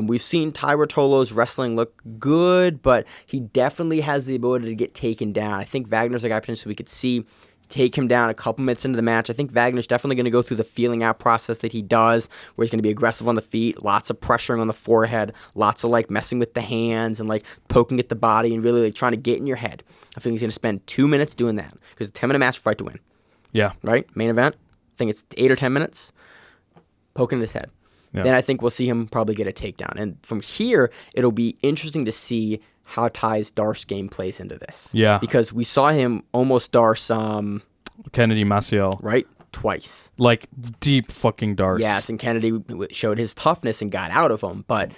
We've seen Ty Ruotolo's wrestling look good, but he definitely has the ability to get taken down. I think Vagner's a guy potentially we could see take him down a couple minutes into the match. I think Wagner's definitely going to go through the feeling out process that he does, where he's going to be aggressive on the feet, lots of pressuring on the forehead, lots of like messing with the hands and like poking at the body and really like trying to get in your head. I think he's going to spend 2 minutes doing that because it's a 10-minute match Fight to Win. Yeah. Right? Main event. I think it's 8 or 10 minutes poking at his head. Yeah. Then I think we'll see him probably get a takedown. And from here, it'll be interesting to see how Ty's Darce game plays into this. Yeah. Because we saw him almost Darce Kennedy Maciel. Right? Twice. Like deep fucking Darce. Yes, and Kennedy showed his toughness and got out of him. But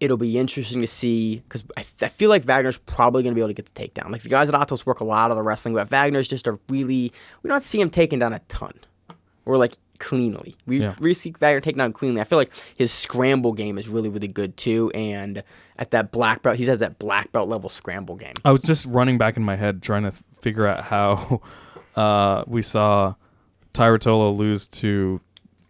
it'll be interesting to see, because I feel like Wagner's probably going to be able to get the takedown. Like the guys at Atos work a lot of the wrestling, but Wagner's just we don't see him taking down a ton. Or like cleanly. We see Vagner take down cleanly. I feel like his scramble game is really, really good too. And at that black belt, he's at that black belt level scramble game. I was just running back in my head trying to figure out how we saw Ty Ruotolo lose to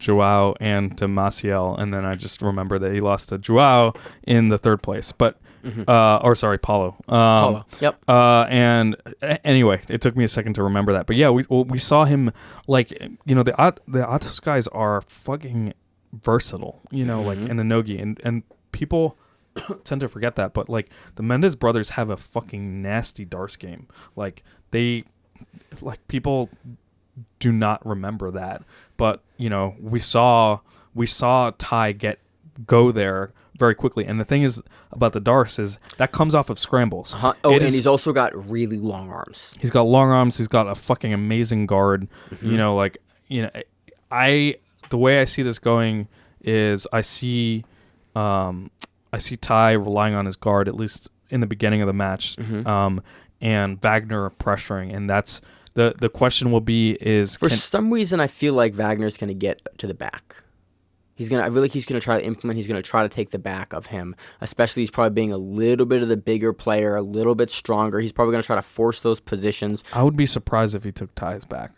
Joao and to Maciel, and then I just remember that he lost to Joao in the third place. But Paulo. Paulo. Yep. Anyway, it took me a second to remember that. But yeah, we saw him like the Atos guys are fucking versatile. Like in the nogi, and people tend to forget that. But like the Mendes brothers have a fucking nasty darts game. Like people do not remember that. But we saw Ty go there very quickly. And the thing is about the darts is that comes off of scrambles. He's also got really long arms. He's got long arms. He's got a fucking amazing guard. The way I see this going is I see Ty relying on his guard, at least in the beginning of the match, and Vagner pressuring. And that's the question will be is... For some reason, I feel like Wagner's going to get to the back. I feel like he's going to try to implement. He's going to try to take the back of him. Especially, he's probably being a little bit of the bigger player, a little bit stronger. He's probably going to try to force those positions. I would be surprised if he took Ty's back.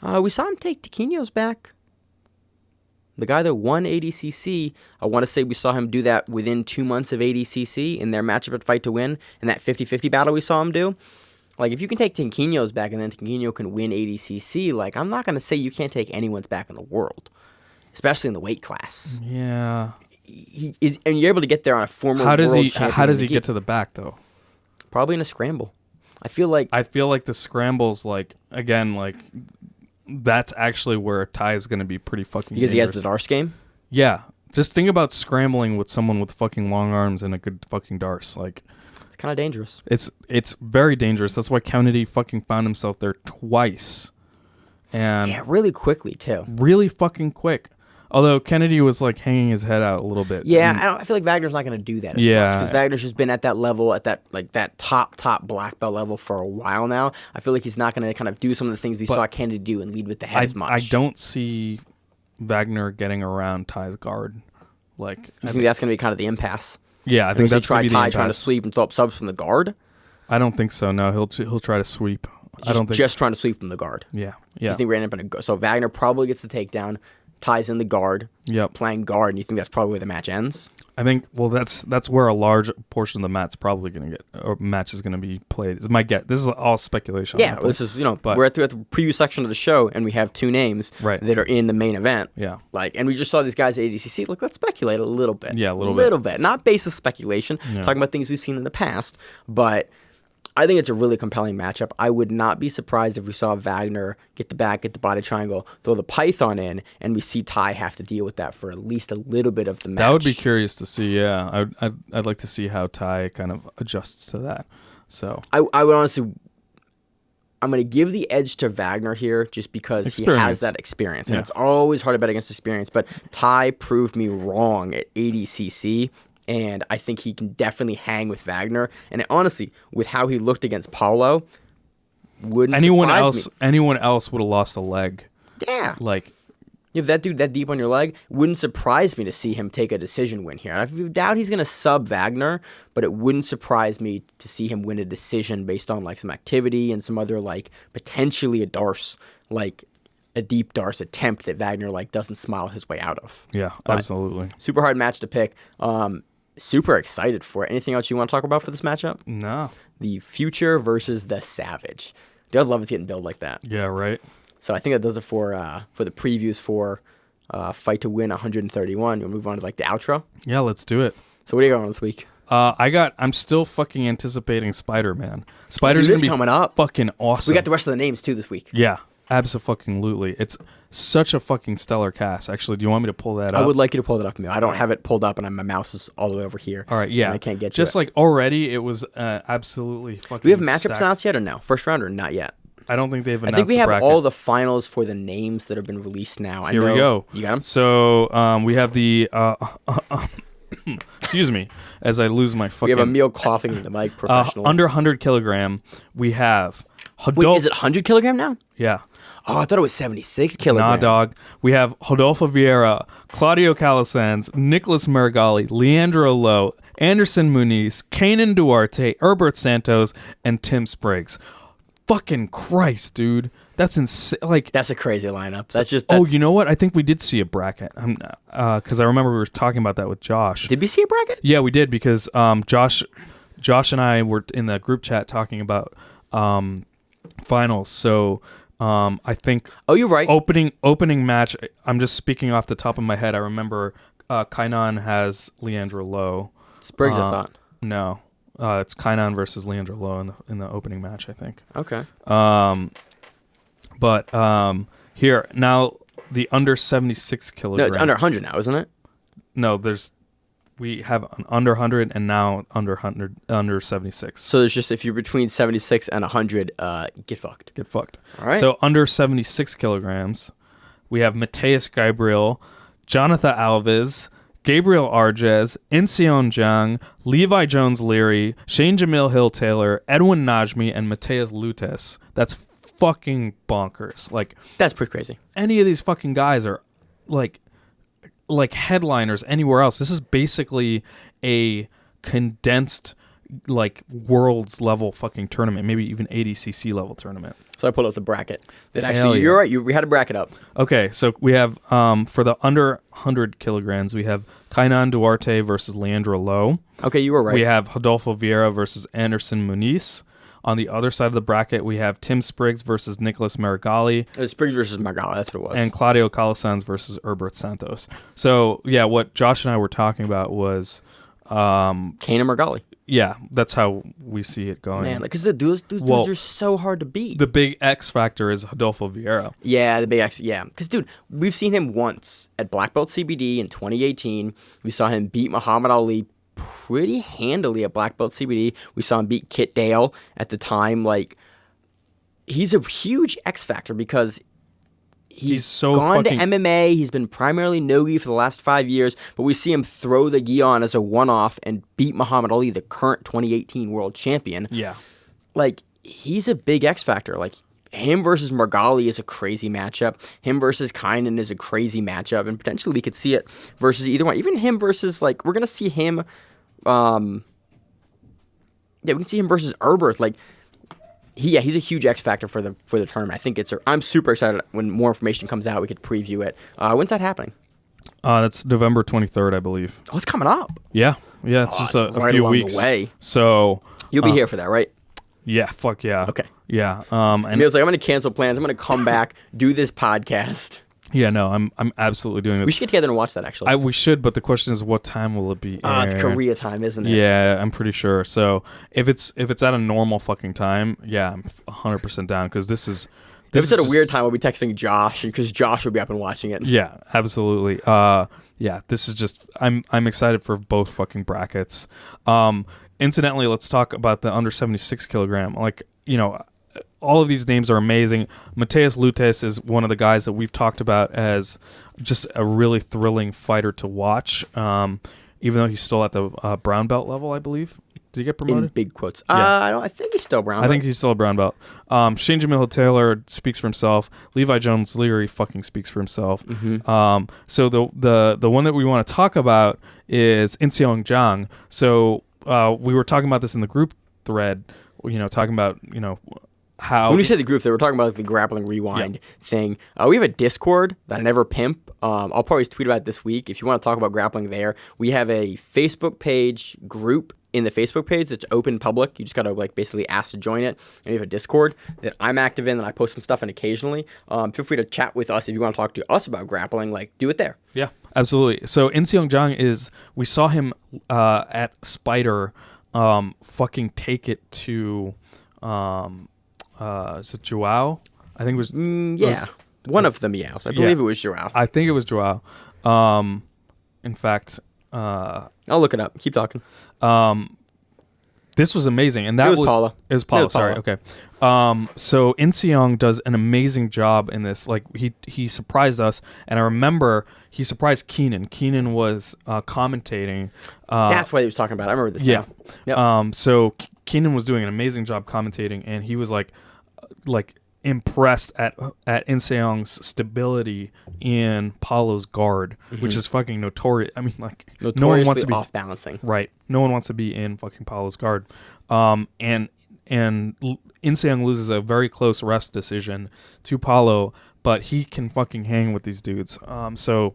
We saw him take Tiquinho's back. The guy that won ADCC, I want to say we saw him do that within 2 months of ADCC in their matchup at Fight to Win, in that 50-50 battle we saw him do. Like, if you can take Tiquinho's back and then Tiquinho can win ADCC, like, I'm not going to say you can't take anyone's back in the world. Especially in the weight class. Yeah. And you're able to get there on a former world champion. How does he get to the back, though? Probably in a scramble. I feel like the scrambles, that's actually where Ty is going to be pretty fucking because dangerous. He has the darts game? Yeah. Just think about scrambling with someone with fucking long arms and a good fucking darts. Like, it's kind of dangerous. It's very dangerous. That's why Kennedy fucking found himself there twice. And yeah, really quickly, too. Really fucking quick. Although Kennedy was like hanging his head out a little bit. Yeah, I feel like Wagner's not going to do that as much. Because Wagner's just been at that level, at that top black belt level for a while now. I feel like he's not going to kind of do some of the things we saw Kennedy do and lead with the head as much. I don't see Wagner getting around Ty's guard. I think that's going to be kind of the impasse. Yeah, I think that's going to be the Ty impasse. Trying to sweep and throw up subs from the guard? I don't think so. No, he'll try to sweep. Just trying to sweep from the guard. Yeah. Do you think we're ending up so Wagner probably gets the takedown, Ty's in the guard, playing guard, and you think that's probably where the match ends? I think that's where a large portion of the match is going to be played. Is my guess. This is all speculation. Yeah, this is we're at the preview section of the show, and we have two names that are in the main event. Yeah, and we just saw these guys at ADCC. Let's speculate a little bit. Yeah, a little bit. Not baseless speculation, talking about things we've seen in the past, but I think it's a really compelling matchup. I would not be surprised if we saw Wagner get the back, get the body triangle, throw the python in, and we see Ty have to deal with that for at least a little bit of the match. That would be curious to see. Yeah, I'd like to see how Ty kind of adjusts to that. So I would honestly, I'm going to give the edge to Wagner here just because he has that experience, and it's always hard to bet against experience. But Ty proved me wrong at ADCC. And I think he can definitely hang with Wagner. And honestly, with how he looked against Paulo, wouldn't surprise me. Anyone else would have lost a leg. Yeah. You have that dude that deep on your leg, wouldn't surprise me to see him take a decision win here. I doubt he's going to sub Wagner, but it wouldn't surprise me to see him win a decision based on some activity and some other potentially a darts, a deep darts attempt that Wagner doesn't smile his way out of. Yeah, but absolutely. Super hard match to pick. Super excited for it. Anything else you want to talk about for this matchup? No. The Future versus the Savage. Dude, I'd love it getting billed like that. Yeah, right. So I think that does it for the previews for Fight to Win 131. You'll move on to the outro. Yeah, let's do it. So what are you going on this week? I'm still fucking anticipating Spyder, man. Spyder's gonna be coming up. Fucking awesome. We got the rest of the names too this week. Yeah. Absolutely. It's such a fucking stellar cast. Actually, do you want me to pull that up? I would like you to pull that up. I don't have it pulled up, and my mouse is all the way over here. All right, yeah. I can't get to just it. already, it was absolutely fucking. Do we have matchups stacked. announced yet or no? First round or not yet? I don't think they've announced. I think we have bracket. all the finals for the names that have been released now. Here we go. You got them? So we have the. Excuse me, as I lose my fucking. We have Emil coughing in the mic professionally. Under 100 kilogram, we have. Wait, is it 100 kilogram now? Yeah. Oh, I thought it was 76 kilogram. Nah, dog. We have Rodolfo Vieira, Claudio Calasanz, Nicholas Marigali, Leandro Lowe, Anderson Muniz, Kanan Duarte, Erberth Santos, and Tim Spriggs. Fucking Christ, dude. That's insane. Like, That's a crazy lineup. you know what? I think we did see a bracket. Because I remember we were talking about that with Josh. Did we see a bracket? Yeah, we did because Josh and I were in the group chat talking about finals. So I think. Oh, you're right. Opening match. I'm just speaking off the top of my head. I remember Kainan has Leandra Lowe. Spriggs, I thought. No, it's Kainan versus Leandra Lowe in the opening match, I think. Okay. But here now the under 76 kilogram. No, it's under 100 now, isn't it? No, we have an under 100 and now under 76. So there's just, if you're between 76 and 100, get fucked. Get fucked. All right. So under 76 kilograms, we have Mateus Gabriel, Jonathan Alves, Gabriel Arges, Inseon Jung, Levi Jones-Leary, Shane Jamil Hill-Taylor, Edwin Najmi, and Mateus Lutes. That's fucking bonkers. Like, that's pretty crazy. Any of these fucking guys are like headliners anywhere else. This is basically a condensed like world's level fucking tournament, maybe even ADCC level tournament. So I pulled up the bracket. That Hell actually, yeah. you're right. We had a bracket up. Okay, so we have for the under 100 kilograms, we have Kainan Duarte versus Leandra Lowe. Okay, you were right. We have Rodolfo Vieira versus Anderson Muniz. On the other side of the bracket, we have Tim Spriggs versus Nicholas Marigali. It was Spriggs versus Margali. That's what it was. And Claudio Calasanz versus Erberth Santos. So, yeah, what Josh and I were talking about was... Kane and Margali. Yeah, that's how we see it going. Man, because those dudes are so hard to beat. The big X factor is Rodolfo Vieira. Yeah, the big X. Yeah, because, dude, we've seen him once at Black Belt CBD in 2018. We saw him beat Muhammad Ali pretty handily at Black Belt CBD. We saw him beat Kit Dale at the time. Like, he's a huge X factor because he's so gone fucking... to MMA. He's been primarily no-gi for the last 5 years, but we see him throw the gi on as a one-off and beat Muhammad Ali, the current 2018 world champion. Yeah. Like, he's a big X factor. Like, him versus Margali is a crazy matchup. Him versus Kainan is a crazy matchup, and potentially we could see it versus either one. Even him versus, like, we're going to see him, we can see him versus Erberth. Like, he's a huge X factor for the tournament. I think I'm super excited when more information comes out. We could preview it. When's that happening? That's November 23rd, I believe. Oh, it's coming up. Yeah, it's just a right few along weeks. the way. So You'll be here for that, right? Yeah, fuck yeah. Okay. Yeah. And Emil's like, I'm going to cancel plans. I'm going to come back, do this podcast. yeah, no, I'm absolutely doing this. We should get together and watch that, actually. We should, but the question is, what time will it be? It's Korea time, isn't it? Yeah, I'm pretty sure. So if it's at a normal fucking time, yeah, I'm 100% down because this is. If it's at a weird time, I'll be texting Josh because Josh will be up and watching it. Yeah, absolutely. Yeah, this is just. I'm excited for both fucking brackets. Incidentally, let's talk about the under 76 kilogram. Like, you know, all of these names are amazing. Mateus Lutes is one of the guys that we've talked about as just a really thrilling fighter to watch. Even though he's still at the brown belt level, I believe. Did he get promoted? In big quotes. Yeah. I think he's still brown belt. I think he's still a brown belt. Shane Jamil Taylor speaks for himself. Levi Jones Leary fucking speaks for himself. Mm-hmm. So the one that we want to talk about is Inseong Jang. So we were talking about this in the group thread. You know, talking about how when we say the group, they were talking about the grappling rewind thing. We have a Discord that I never pimp. I'll probably tweet about it this week. If you want to talk about grappling there, we have a Facebook page group in the Facebook page that's open public. You just got to basically ask to join it. And we have a Discord that I'm active in and I post some stuff in occasionally. Feel free to chat with us if you want to talk to us about grappling. Do it there. Yeah, absolutely. So Inseong Jang we saw him at Spyder fucking take it to is it Joao? I think it was one of them, yeah. So I believe it was Joao. I think it was Joao. In fact, I'll look it up. Keep talking. This was amazing, and that was Paula. It was Paula. Sorry. Okay. So Inseong does an amazing job in this. Like he surprised us, and I remember he surprised Keenan. Keenan was commentating. That's what he was talking about. I remember this. Yeah. Now. Yep. So Keenan was doing an amazing job commentating, and he was like impressed at Inseong's stability in Paulo's guard, which is fucking notorious. I mean, notoriously no one wants to be off balancing. Right. No one wants to be in fucking Paulo's guard. And Inseong loses a very close rest decision to Paulo, but he can fucking hang with these dudes. So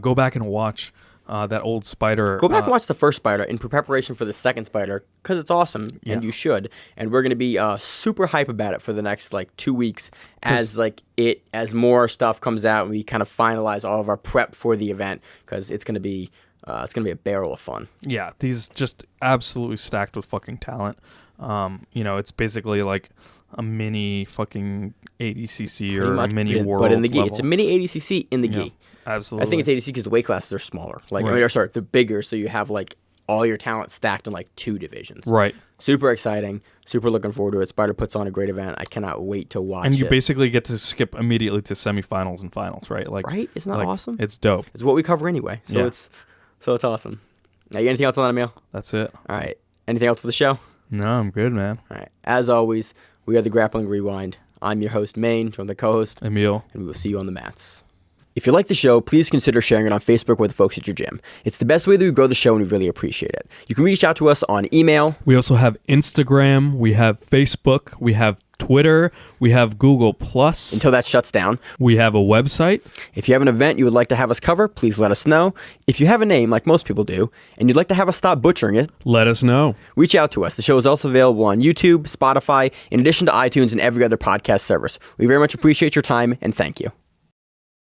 go back and watch that old Spyder. Go back and watch the first Spyder in preparation for the second Spyder because it's awesome and you should. And we're gonna be super hype about it for the next 2 weeks as more stuff comes out and we kind of finalize all of our prep for the event because it's gonna be a barrel of fun. Yeah, these just absolutely stacked with fucking talent. It's basically like a mini fucking ADCC or a mini Worlds but in the gi, level. it's a mini ADCC in the gi. Absolutely. I think it's ADCC because the weight classes are smaller. Right. They're bigger, so you have all your talent stacked in 2 divisions. Right. Super exciting. Super looking forward to it. Spyder puts on a great event. I cannot wait to watch it. And you basically get to skip immediately to semifinals and finals, right? Right? Isn't that awesome? It's dope. It's what we cover anyway. So it's awesome. Now, you got anything else on that, Emil? That's it. All right. Anything else for the show? No, I'm good, man. All right. As always, we are the Grappling Rewind. I'm your host, Maine, joined by co-host Emil. And we will see you on the mats. If you like the show, please consider sharing it on Facebook with the folks at your gym. It's the best way that we grow the show, and we really appreciate it. You can reach out to us on email. We also have Instagram. We have Facebook. We have Twitter. We have Google+. Until that shuts down. We have a website. If you have an event you would like to have us cover, please let us know. If you have a name, like most people do, and you'd like to have us stop butchering it, let us know. Reach out to us. The show is also available on YouTube, Spotify, in addition to iTunes and every other podcast service. We very much appreciate your time, and thank you.